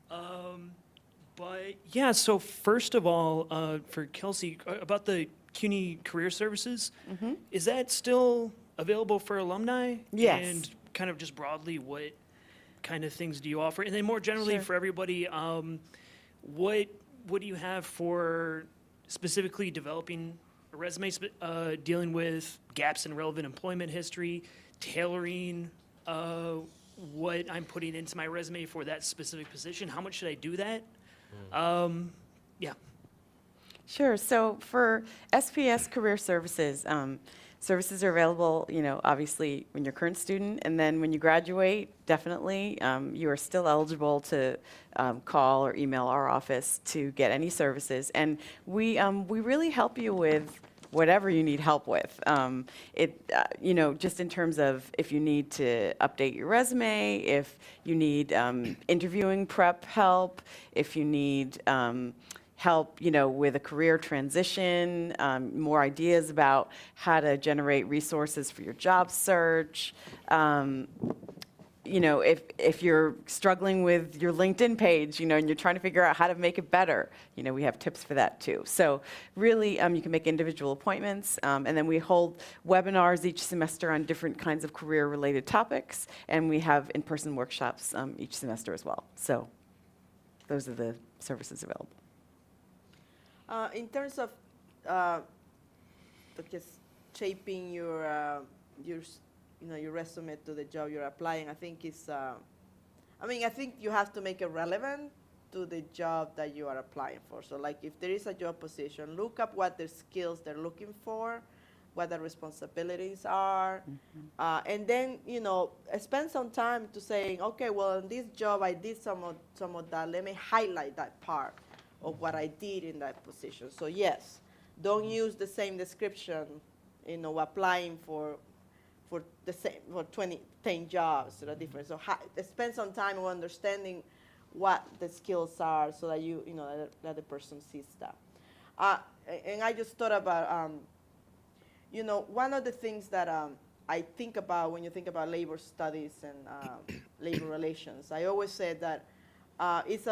But yeah, so first of all, for Kelsey, about the CUNY Career Services, is that still available for alumni? Yes. And kind of just broadly, what kind of things do you offer? And then more generally for everybody, what do you have for specifically developing a resume, dealing with gaps in relevant employment history, tailoring what I'm putting into my resume for that specific position? How much should I do that? Yeah. Sure. So for SPS Career Services, services are available, obviously when you're a current student, and then when you graduate, definitely, you are still eligible to call or email our office to get any services. And we really help you with whatever you need help with. Just in terms of if you need to update your resume, if you need interviewing prep help, if you need help, with a career transition, more ideas about how to generate resources for your job search. If you're struggling with your LinkedIn page, and you're trying to figure out how to make it better, we have tips for that too. So really, you can make individual appointments, and then we hold webinars each semester on different kinds of career-related topics, and we have in-person workshops each semester as well. So those are the services available. In terms of just shaping your resume to the job you're applying, I think I think you have to make it relevant to the job that you are applying for. So like if there is a job position, look up what the skills they're looking for, what the responsibilities are, and then, spend some time to saying, okay, well, in this job I did some of that. Let me highlight that part of what I did in that position. So yes, don't use the same description, applying for the same, for 10 jobs that are different. So spend some time on understanding what the skills are so that that the person sees that. And I just thought about, one of the things that I think about when you think about labor studies and labor relations, I always say that it's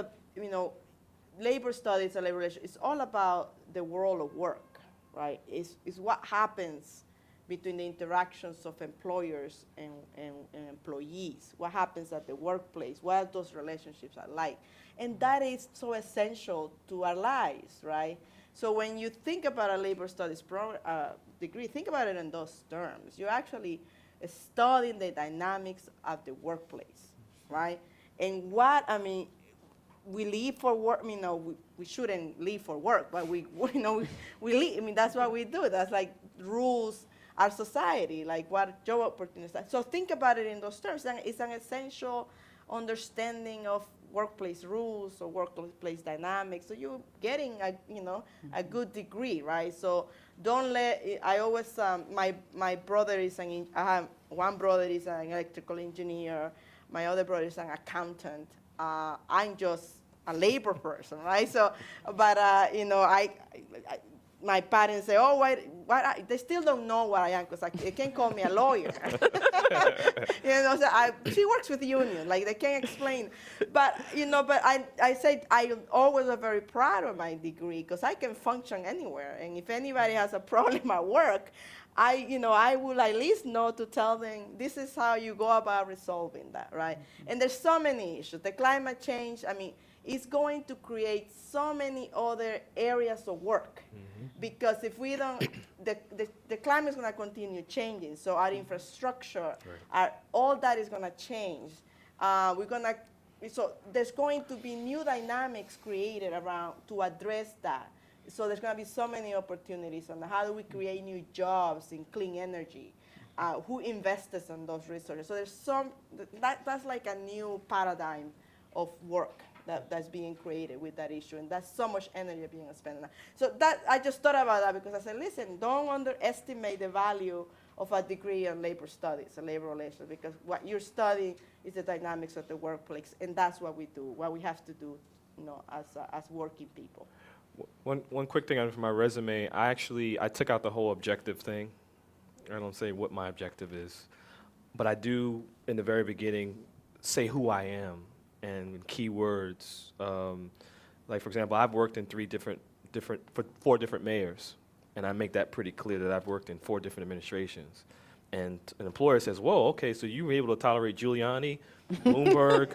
labor studies and labor relations, it's all about the world of work, right? It's what happens between the interactions of employers and employees, what happens at the workplace, what those relationships are like. And that is so essential to our lives, right? So when you think about a labor studies degree, think about it in those terms. You're actually studying the dynamics of the workplace, right? And we leave for work. We shouldn't leave for work, but we leave. That's what we do. That's like rules our society, like what job opportunities are. So think about it in those terms. And it's an essential understanding of workplace rules or workplace dynamics. So you're getting a good degree, right? So don't let. I always my brother is I have one brother is an electrical engineer. My other brother is an accountant. I'm just a labor person, right? So, but my parents say, oh, they still don't know what I am because they can't call me a lawyer. So she works with the union, like they can't explain. But I said I always am very proud of my degree because I can function anywhere. And if anybody has a problem at work, I will at least know to tell them this is how you go about resolving that, right? And there's so many issues. The climate change, it's going to create so many other areas of work. Because if we don't, the climate is going to continue changing. So our infrastructure, all that is going to change. So there's going to be new dynamics created around to address that. So there's going to be so many opportunities on how do we create new jobs in clean energy? Who invests in those resources? So there's that's like a new paradigm of work that's being created with that issue, and that's so much energy being spent on that. So that I just thought about that because I said, listen, don't underestimate the value of a degree in labor studies and labor relations, because what you're studying is the dynamics of the workplace, and that's what we do, what we have to do, as working people. One quick thing for my resume, I took out the whole objective thing. I don't say what my objective is, but I do, in the very beginning, say who I am and keywords. Like, for example, I've worked in for 4 different mayors, and I make that pretty clear that I've worked in 4 different administrations. And an employer says, whoa, okay, so you were able to tolerate Giuliani, Bloomberg,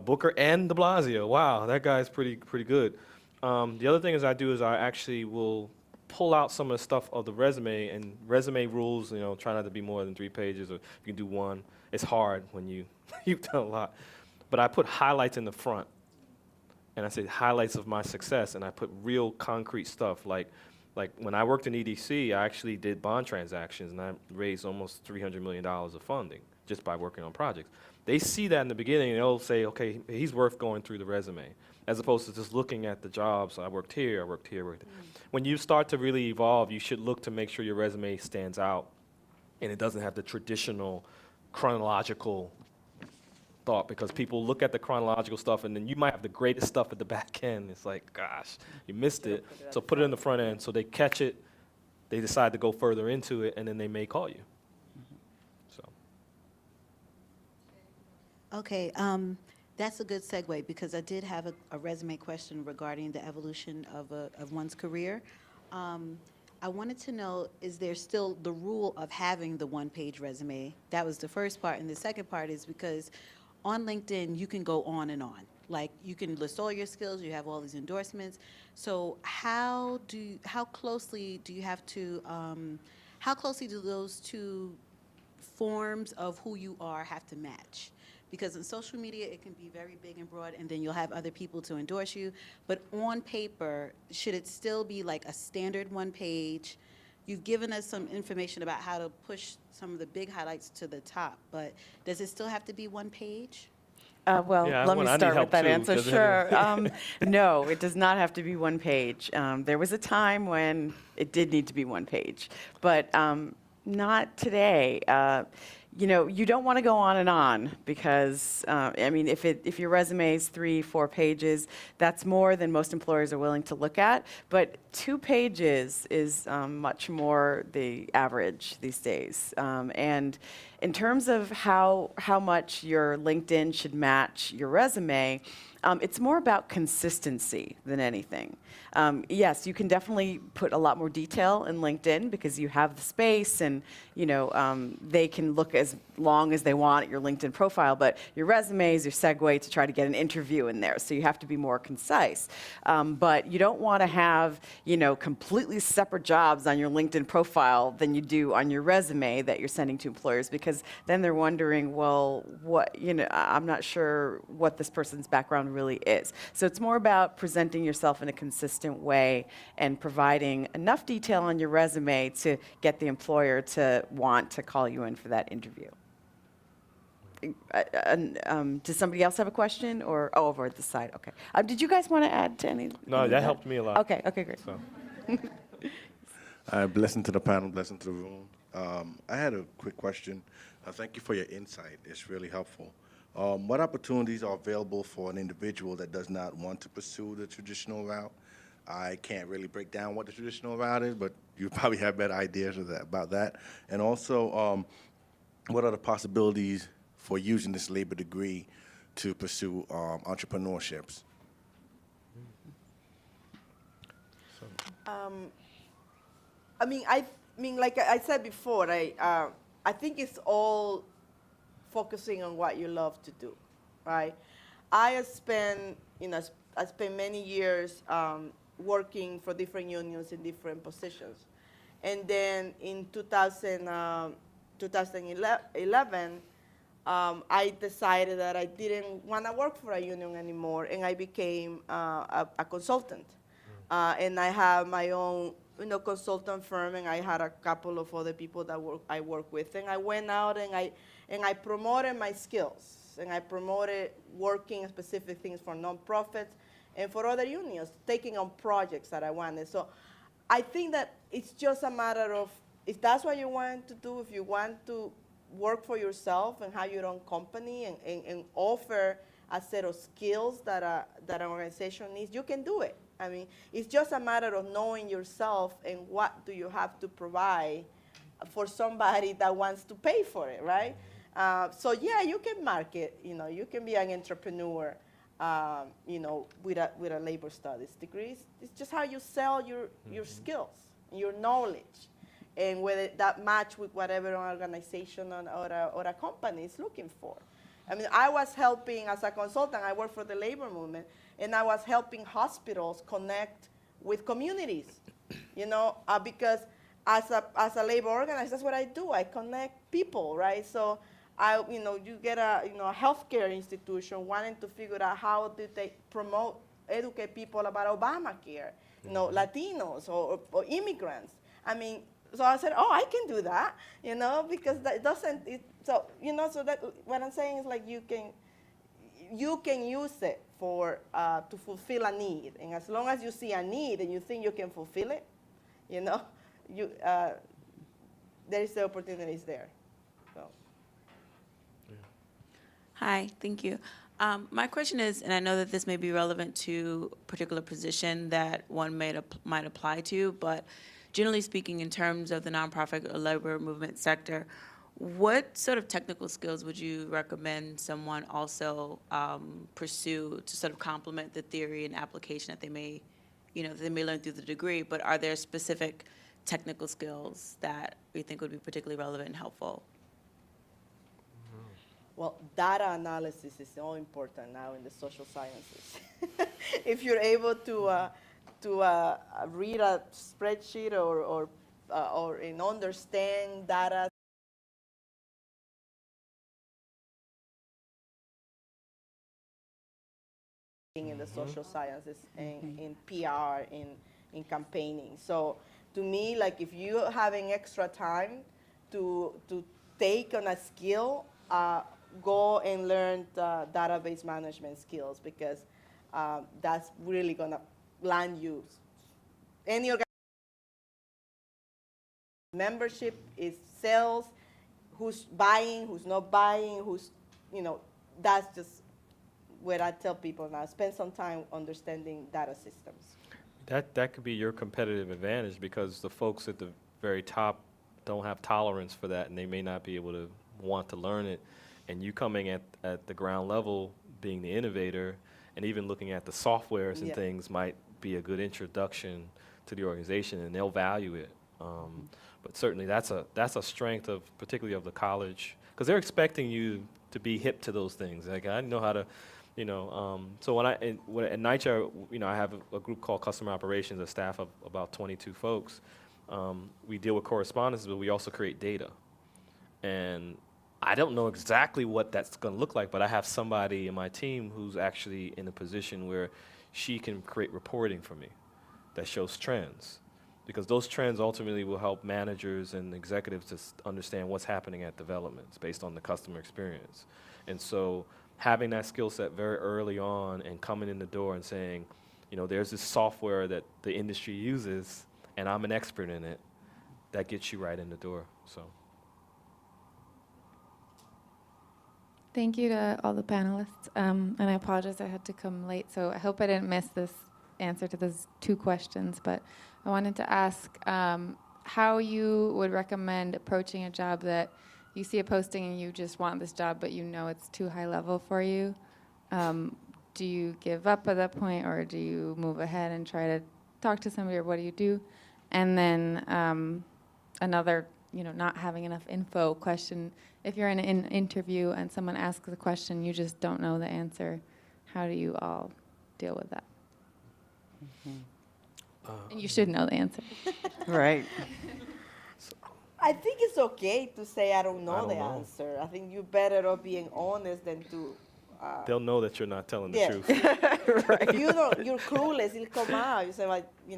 Booker, and de Blasio. Wow, that guy's pretty good. The other thing I actually will pull out some of the stuff of the resume, and resume rules, try not to be more than 3 pages, or you can do 1. It's hard when you've done a lot. But I put highlights in the front, and I say highlights of my success, and I put real concrete stuff. Like when I worked in EDC, I actually did bond transactions, and I raised almost $300 million of funding just by working on projects. They see that in the beginning, and they'll say, okay, he's worth going through the resume, as opposed to just looking at the jobs. I worked here, I worked here, I worked there. When you start to really evolve, you should look to make sure your resume stands out, and it doesn't have the traditional chronological thought, because people look at the chronological stuff, and then you might have the greatest stuff at the back end. It's like, gosh, you missed it. So put it in the front end, so they catch it, they decide to go further into it, and then they may call you. So. Okay, that's a good segue, because I did have a resume question regarding the evolution of one's career. I wanted to know, is there still the rule of having the 1-page resume? That was the first part, and the second part is because on LinkedIn, you can go on and on. Like, you can list all your skills, you have all these endorsements. So how closely do those 2 forms of who you are have to match? Because in social media, it can be very big and broad, and then you'll have other people to endorse you. But on paper, should it still be like a standard 1-page? You've given us some information about how to push some of the big highlights to the top, but does it still have to be 1 page? Well, Yeah, let me I need start help with that too, answer. 'cause Sure. No, it does not have to be 1 page. There was a time when it did need to be 1 page, but not today. You don't want to go on and on, because, if your resume is 3-4 pages, that's more than most employers are willing to look at. But 2 pages is much more the average these days. And in terms of how much your LinkedIn should match your resume, it's more about consistency than anything. Yes, you can definitely put a lot more detail in LinkedIn because you have the space, and they can look as long as they want at your LinkedIn profile, but your resume is your segue to try to get an interview in there, so you have to be more concise. But you don't want to have completely separate jobs on your LinkedIn profile than you do on your resume that you're sending to employers, because then they're wondering, well, I'm not sure what this person's background really is. So it's more about presenting yourself in a consistent way and providing enough detail on your resume to get the employer to want to call you in for that interview. Does somebody else have a question? Or over at the side? Okay. Did you guys want to add to any? No, that helped me a lot. Okay, great. So. Blessing to the panel, blessing to the room. I had a quick question. Thank you for your insight. It's really helpful. What opportunities are available for an individual that does not want to pursue the traditional route? I can't really break down what the traditional route is, but you probably have better ideas about that. And also, what are the possibilities for using this labor degree to pursue entrepreneurships? I mean, like I said before, I think it's all focusing on what you love to do, right? I spent, I spent many years working for different unions in different positions. And then in 2011, I decided that I didn't want to work for a union anymore, and I became a consultant. And I have my own, consultant firm, and I had a couple of other people that I work with. And I went out and I promoted my skills, and I promoted working specific things for nonprofits and for other unions, taking on projects that I wanted. So I think that it's just a matter of, if that's what you want to do, if you want to work for yourself and have your own company and offer a set of skills that an organization needs, you can do it. I mean, it's just a matter of knowing yourself and what do you have to provide for somebody that wants to pay for it, right? So yeah, you can market, you can be an entrepreneur, with a labor studies degree. It's just how you sell your skills, your knowledge, and whether that match with whatever an organization or a company is looking for. I mean, I was helping as a consultant. I worked for the labor movement, and I was helping hospitals connect with communities, because as a labor organizer, that's what I do. I connect people, right? So you get a healthcare institution wanting to figure out how do they educate people about Obamacare, Latinos or immigrants. I mean, so I said, oh, I can do that, because that doesn't. So that what I'm saying is, like, you can use it for to fulfill a need, and as long as you see a need and you think you can fulfill it, there is the opportunities there. So. Hi, thank you. My question is, and I know that this may be relevant to a particular position that one might apply to, but generally speaking, in terms of the nonprofit or labor movement sector, what sort of technical skills would you recommend someone also pursue to sort of complement the theory and application that they may learn through the degree? But are there specific technical skills that you think would be particularly relevant and helpful? Well, data analysis is so important now in the social sciences. If you're able to read a spreadsheet or understand data in the social sciences and in PR, in campaigning. So to me, like, if you're having extra time to take on a skill, go and learn the database management skills, because that's really gonna land you. Any membership is sales, who's buying, who's not buying, that's just where I tell people now, spend some time understanding data systems. That could be your competitive advantage, because the folks at the very top don't have tolerance for that, and they may not be able to want to learn it. And you coming at the ground level, being the innovator, and even looking at the softwares and things might be a good introduction to the organization, and they'll value it. But certainly that's a strength of, particularly of the college, because they're expecting you to be hip to those things. Like, I know how to, so when at NYCHA, I have a group called Customer Operations, a staff of about 22 folks. We deal with correspondence, but we also create data. And I don't know exactly what that's going to look like, but I have somebody in my team who's actually in a position where she can create reporting for me that shows trends, because those trends ultimately will help managers and executives to understand what's happening at developments based on the customer experience. And so having that skill set very early on and coming in the door and saying, there's this software that the industry uses and I'm an expert in it, that gets you right in the door. So. Thank you to all the panelists, and I apologize I had to come late, so I hope I didn't miss this answer to those two questions, but I wanted to ask how you would recommend approaching a job that you see a posting and you just want this job, but it's too high level for you. Do you give up at that point, or do you move ahead and try to talk to somebody, or what do you do? And then another, not having enough info question. If you're in an interview and someone asks a question, you just don't know the answer. How do you all deal with that? And you should know the answer. Right. I think it's okay to say I don't know I don't the know. answer. I think you're better off being honest than to. They'll know that you're not telling the Yeah. truth. If you don't, you're clueless. It'll come out. You say like, I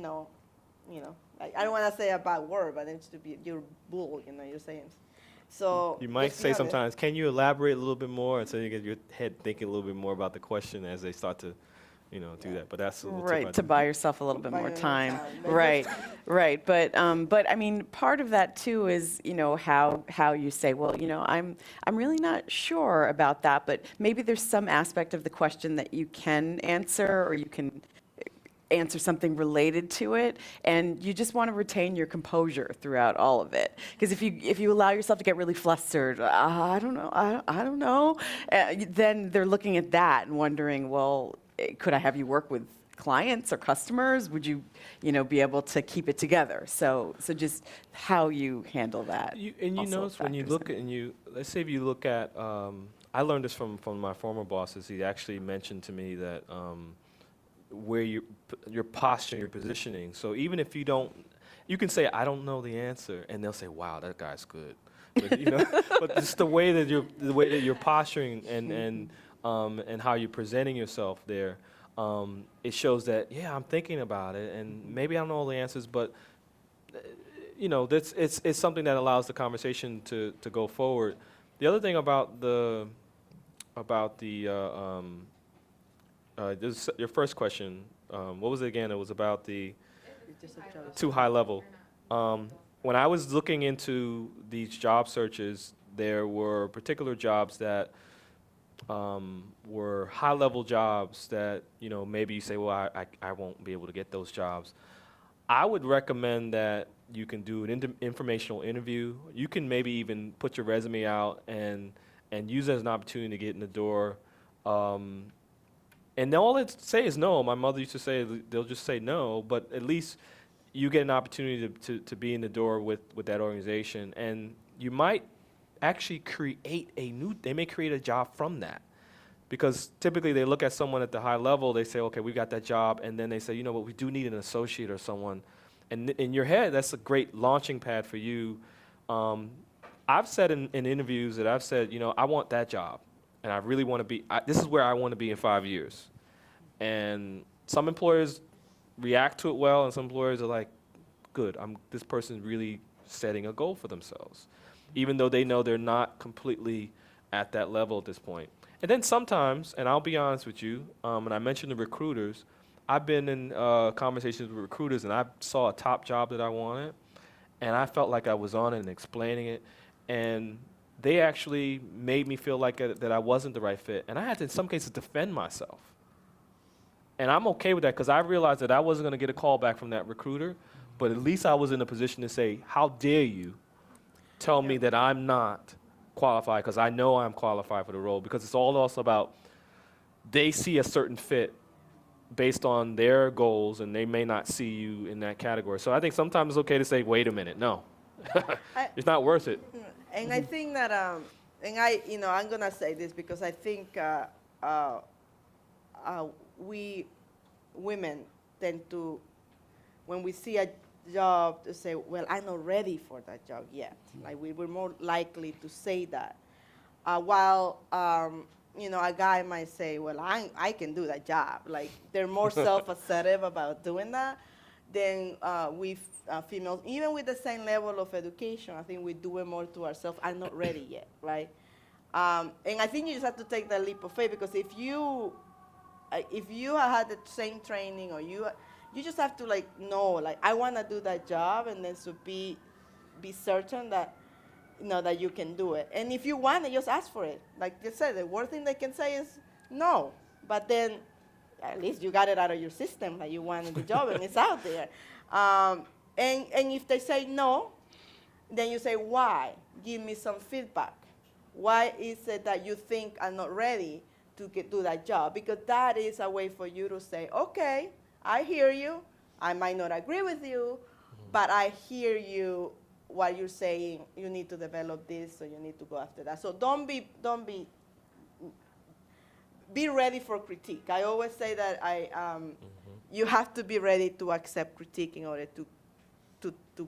don't want to say a bad word, but it's to be you're bull. You're saying. So You might just be say honest. sometimes, can you elaborate a little bit more? And so you get your head thinking a little bit more about the question as they start to, do that. But that's a little tip I Right, to do. buy yourself a little bit Buy more your time. time. Right, right. But I mean, part of that too is, how you say, well, I'm really not sure about that, but maybe there's some aspect of the question that you can answer, or you can answer something related to it, and you just want to retain your composure throughout all of it. Because if you allow yourself to get really flustered, I don't know, I don't know, then they're looking at that and wondering, well, could I have you work with clients or customers? Would you, be able to keep it together? So just how you handle that. You also notice when you factors look in. at, let's say if you look at, I learned this from my former bosses. He actually mentioned to me that where your posture, your positioning. So even if you can say, I don't know the answer, and they'll say, wow, that guy's good. But, but just the way that you're posturing and how you're presenting yourself there, it shows that, yeah, I'm thinking about it, and maybe I don't know all the answers, but it's something that allows the conversation to go forward. The other thing about your first question, what was it again? It was about the too high level. When I was looking into these job searches, there were particular jobs that were high-level jobs that, maybe you say, well, I won't be able to get those jobs. I would recommend that you can do an informational interview. You can maybe even put your resume out and use it as an opportunity to get in the door. And all they say is no. My mother used to say they'll just say no, but at least you get an opportunity to be in the door with that organization. And you might actually they may create a job from that. Because typically they look at someone at the high level, they say, okay, we got that job, and then they say, but we do need an associate or someone. And in your head, that's a great launching pad for you. I've said in interviews that I've said, I want that job. And I really want to be, this is where I want to be in 5 years. And some employers react to it well, and some employers are like, good, this person's really setting a goal for themselves, even though they know they're not completely at that level at this point. And then sometimes, and I'll be honest with you, and I mentioned the recruiters, I've been in conversations with recruiters, and I saw a top job that I wanted, and I felt like I was on it and explaining it, and they actually made me feel like that I wasn't the right fit. And I had to, in some cases, defend myself. And I'm okay with that because I realized that I wasn't going to get a call back from that recruiter, but at least I was in a position to say, how dare you tell me that I'm not qualified, because I know I'm qualified for the role, because it's all also about they see a certain fit based on their goals, and they may not see you in that category. So I think sometimes it's okay to say, wait a minute, no, it's not worth it. And I think that, I'm gonna say this because I think we women tend to, when we see a job, to say, well, I'm not ready for that job yet. Like we're more likely to say that, while a guy might say, well, I can do that job. Like they're more self-assertive about doing that than we females, even with the same level of education. I think we do it more to ourselves. I'm not ready yet, right? And I think you just have to take that leap of faith, because if you have had the same training, or you just have to know, I want to do that job, and then so be certain that that you can do it. And if you want it, just ask for it. Like you said, the worst thing they can say is no, but then at least you got it out of your system that you wanted the job and it's out there. And if they say no, then you say, why? Give me some feedback. Why is it that you think I'm not ready to do that job? Because that is a way for you to say, okay, I hear you. I might not agree with you, but I hear you, what you're saying, you need to develop this, so you need to go after that. So be ready for critique. I always say that you have to be ready to accept critique in order to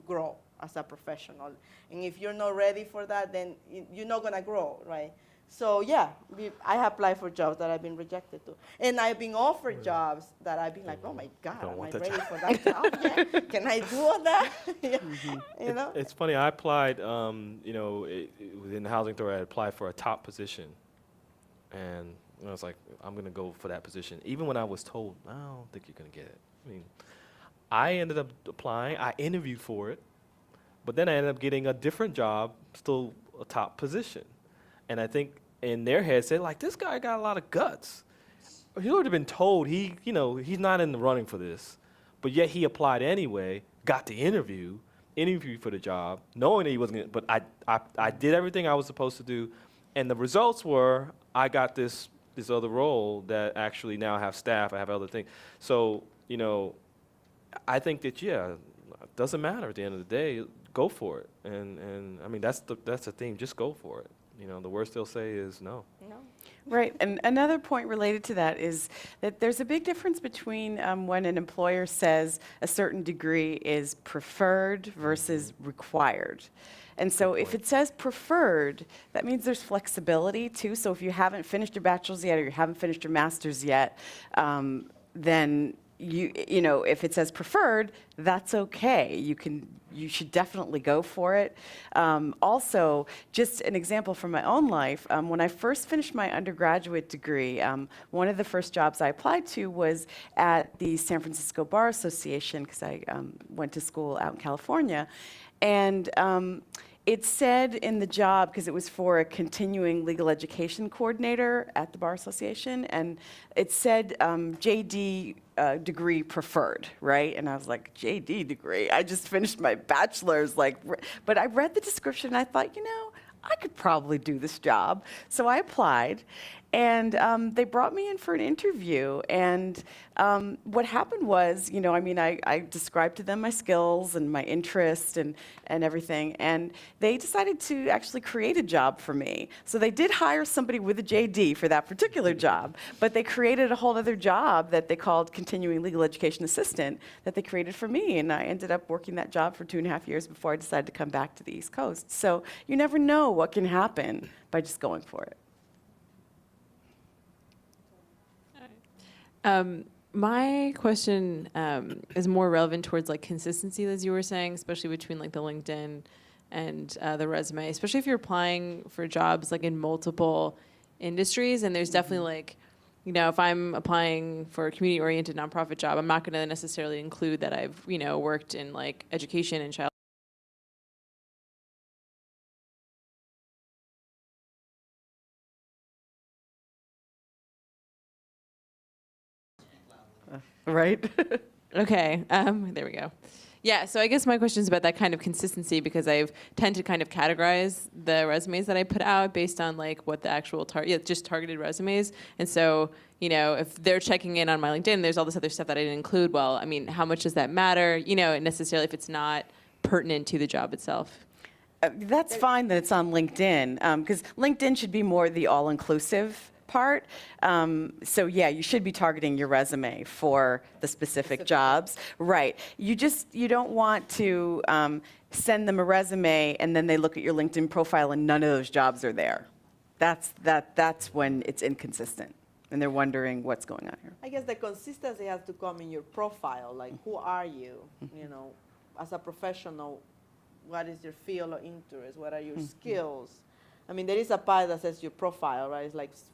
grow as a professional. And if you're not ready for that, then you're not gonna grow, right? So yeah, I have applied for jobs that I've been rejected to. And I've been offered jobs that I've been like, oh my God, am I ready for that job? Yeah. Can I do all that? Yeah. You know? It's funny, I applied, within the housing authority, I applied for a top position. And I was like, I'm gonna go for that position. Even when I was told, I don't think you're gonna get it. I mean, I ended up applying, I interviewed for it, but then I ended up getting a different job, still a top position. And I think in their heads, they're like, this guy got a lot of guts. He would have been told he's not in the running for this, but yet he applied anyway, got the interviewed for the job, knowing that he wasn't gonna, but I did everything I was supposed to do, and the results were I got this other role that actually now have staff, I have other things. So, I think that, yeah, it doesn't matter at the end of the day, go for it. And I mean, that's the theme, just go for it. The worst they'll say is no. No. Right, and another point related to that is that there's a big difference between when an employer says a certain degree is preferred versus required. And so if it says preferred, that means there's flexibility too. So if you haven't finished your bachelor's yet or you haven't finished your master's yet, then if it says preferred, that's okay. You should definitely go for it. Also, just an example from my own life, when I first finished my undergraduate degree, one of the first jobs I applied to was at the San Francisco Bar Association, because I went to school out in California. And it said in the job, because it was for a continuing legal education coordinator at the Bar Association, and it said JD degree preferred, right? And I was like, JD degree? I just finished my bachelor's, but I read the description and I thought, I could probably do this job. So I applied, and they brought me in for an interview. And what happened was, I described to them my skills and my interest and everything. And they decided to actually create a job for me. So they did hire somebody with a JD for that particular job, but they created a whole other job that they called Continuing Legal Education Assistant that they created for me. And I ended up working that job for 2.5 years before I decided to come back to the East Coast. So you never know what can happen by just going for it. My question is more relevant towards consistency, as you were saying, especially between the LinkedIn and the resume, especially if you're applying for jobs in multiple industries. And there's definitely if I'm applying for a community-oriented nonprofit job, I'm not going to necessarily include that I've worked in education and child. Right? Okay, there we go. Yeah, so I guess my question is about that kind of consistency, because I tend to kind of categorize the resumes that I put out based on what the actual just targeted resumes. And so, if they're checking in on my LinkedIn, there's all this other stuff that I didn't include. Well, I mean, how much does that matter? Necessarily if it's not pertinent to the job itself. That's fine that it's on LinkedIn, because LinkedIn should be more the all-inclusive part. So yeah, you should be targeting your resume for the specific jobs. Right. You don't want to send them a resume and then they look at your LinkedIn profile and none of those jobs are there. That's when it's inconsistent and they're wondering what's going on here. I guess the consistency has to come in your profile. Who are you? As a professional, what is your field of interest? What are your skills? I mean, there is a part that says your profile, right? It's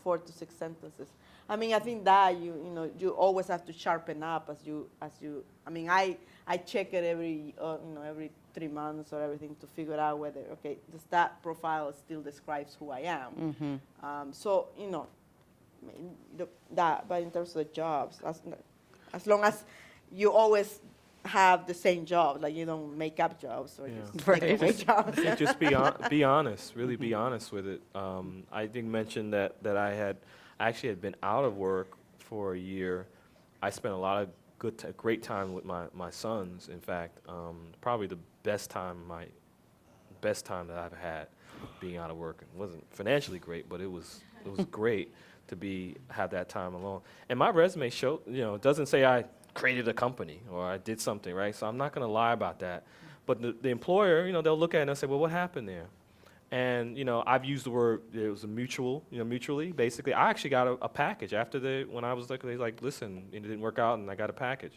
4 to 6 sentences. I mean, I think that you always have to sharpen up as you. I mean, I check it every 3 months or everything to figure out whether does that profile still describes who I am. So that. But in terms of the jobs, as long as you always have the same job, you don't make up jobs or just take away jobs. I think just be honest, really be honest with it. I think mentioned that I actually had been out of work for a year. I spent a lot of great time with my sons. In fact, probably the best time that I've had being out of work. It wasn't financially great, but it was great to have that time alone. And my resume it doesn't say I created a company or I did something, right? So I'm not going to lie about that. But the employer, they'll look at it and they'll say, well, what happened there? And, I've used the word, it was a mutually, basically. I actually got a package when I was like, they like, listen, it didn't work out and I got a package.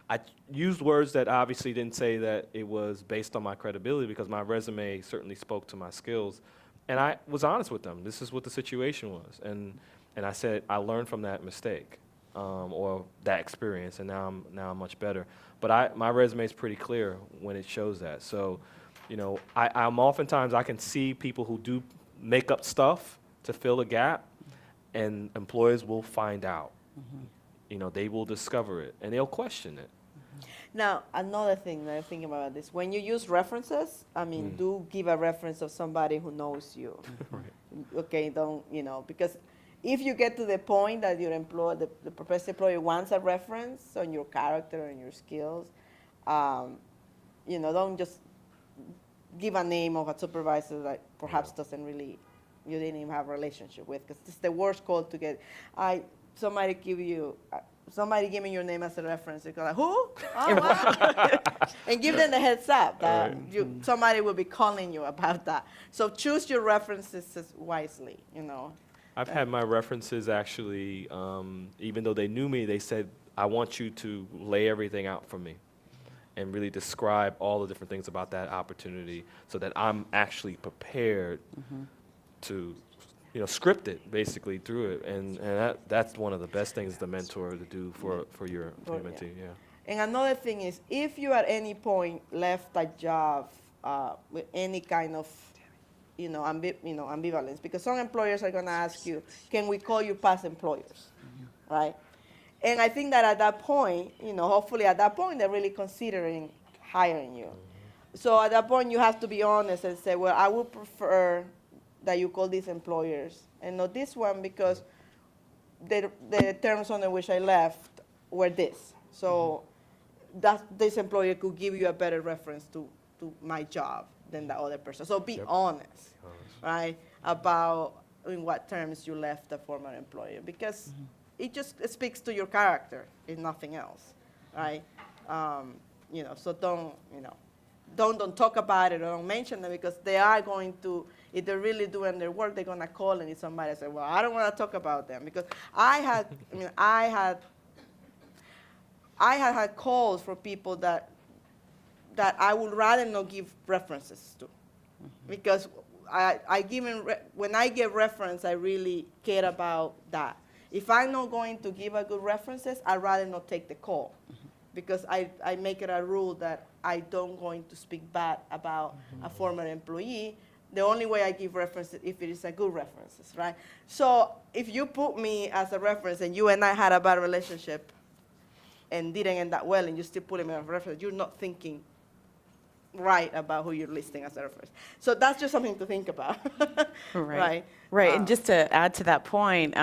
I used words that obviously didn't say that it was based on my credibility because my resume certainly spoke to my skills. And I was honest with them. This is what the situation was. And I said, I learned from that mistake or that experience, and now I'm much better. But my resume is pretty clear when it shows that. So, I'm oftentimes, I can see people who do make up stuff to fill a gap, and employers will find out. They will discover it, and they'll question it. Now, another thing that I'm thinking about this, when you use references, do give a reference of somebody who knows you. Right. Okay, don't, because if you get to the point that your the prospective employer wants a reference on your character and your skills, don't just give a name of a supervisor that perhaps you didn't even have a relationship with, because it's the worst call to get. Somebody give me your name as a reference. You go like, who? Oh, wow. And give them the heads up that somebody will be calling you about that. So choose your references wisely, I've had my references actually, even though they knew me, they said, I want you to lay everything out for me and really describe all the different things about that opportunity so that I'm actually prepared to script it basically through it, and that's one of the best things the mentor to do for your mentee. Yeah. And another thing is, if you at any point left a job with any kind of ambivalence, because some employers are going to ask you, can we call you past employers, right? And I think that at that point, hopefully at that point they're really considering hiring you. So at that point you have to be honest and say, well, I would prefer that you call these employers and not this one, because the terms under which I left were this. So this employer could give you a better reference to my job than the other person. So be honest, right, about in what terms you left the former employer, because it just speaks to your character, if nothing else, right? So don't talk about it or don't mention it, because they are going to, if they're really doing their work, they're going to call and if somebody say, well, I don't want to talk about them, because I had had calls for people that I would rather not give references to, because when I give reference, I really care about that. If I'm not going to give a good references, I'd rather not take the call, because I make it a rule that I don't going to speak bad about a former employee. The only way I give references if it is a good references, right? So if you put me as a reference and you and I had a bad relationship and didn't end that well, and you still put me as a reference, you're not thinking right about who you're listing as a reference. So that's just something to think about. Right. Right, and just to add to that point,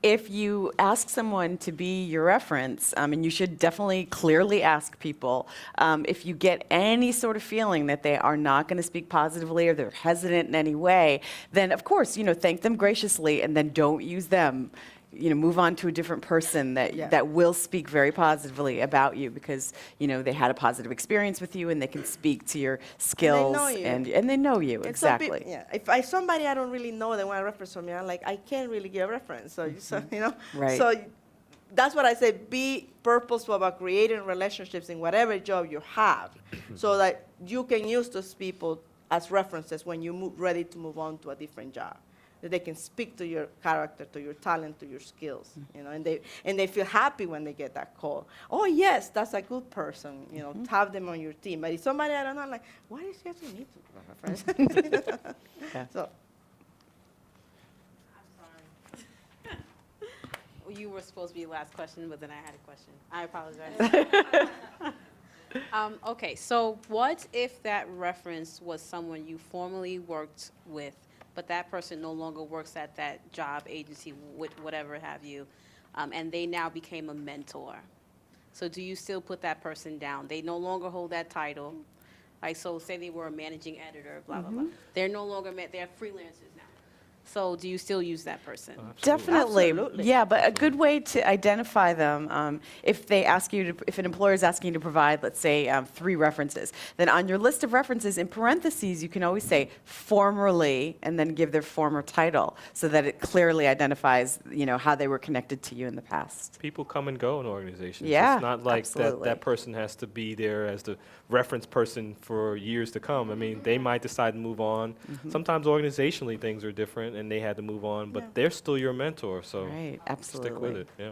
if you ask someone to be your reference, and you should definitely clearly ask people, if you get any sort of feeling that they are not going to speak positively or they're hesitant in any way, then of course, thank them graciously, and then don't use them. Move on to a different person that will speak very positively about you, because, they had a positive experience with you and they can speak to your skills and they know you, exactly. If somebody I don't really know, they want a reference from me, I'm like, I can't really give a reference. So, Right. So that's what I say, be purposeful about creating relationships in whatever job you have, so that you can use those people as references when you're ready to move on to a different job. That they can speak to your character, to your talent, to your skills, and they feel happy when they get that call. Oh yes, that's a good person, have them on your team. But if somebody I don't know, like, why is he asking me to reference? So. I'm sorry. You were supposed to be the last question, but then I had a question. I apologize. Okay, so what if that reference was someone you formerly worked with, but that person no longer works at that job, agency, whatever have you, and they now became a mentor? So do you still put that person down? They no longer hold that title, Like, so say they were a managing editor, blah, blah, blah. They're no longer, they're freelancers now. So do you still use that person? Definitely. Absolutely. Yeah, but a good way to identify them, if they ask you to, if an employer is asking you to provide, let's say, 3 references, then on your list of references, in parentheses, you can always say formerly, and then give their former title, so that it clearly identifies, how they were connected to you in the past. People come and go in organizations. Yeah, It's not like absolutely. that person has to be there as the reference person for years to come. I mean, they might decide to move on. Sometimes organizationally things are different and they had to move on, but they're still your mentor, so Right, stick with absolutely. it. Yeah.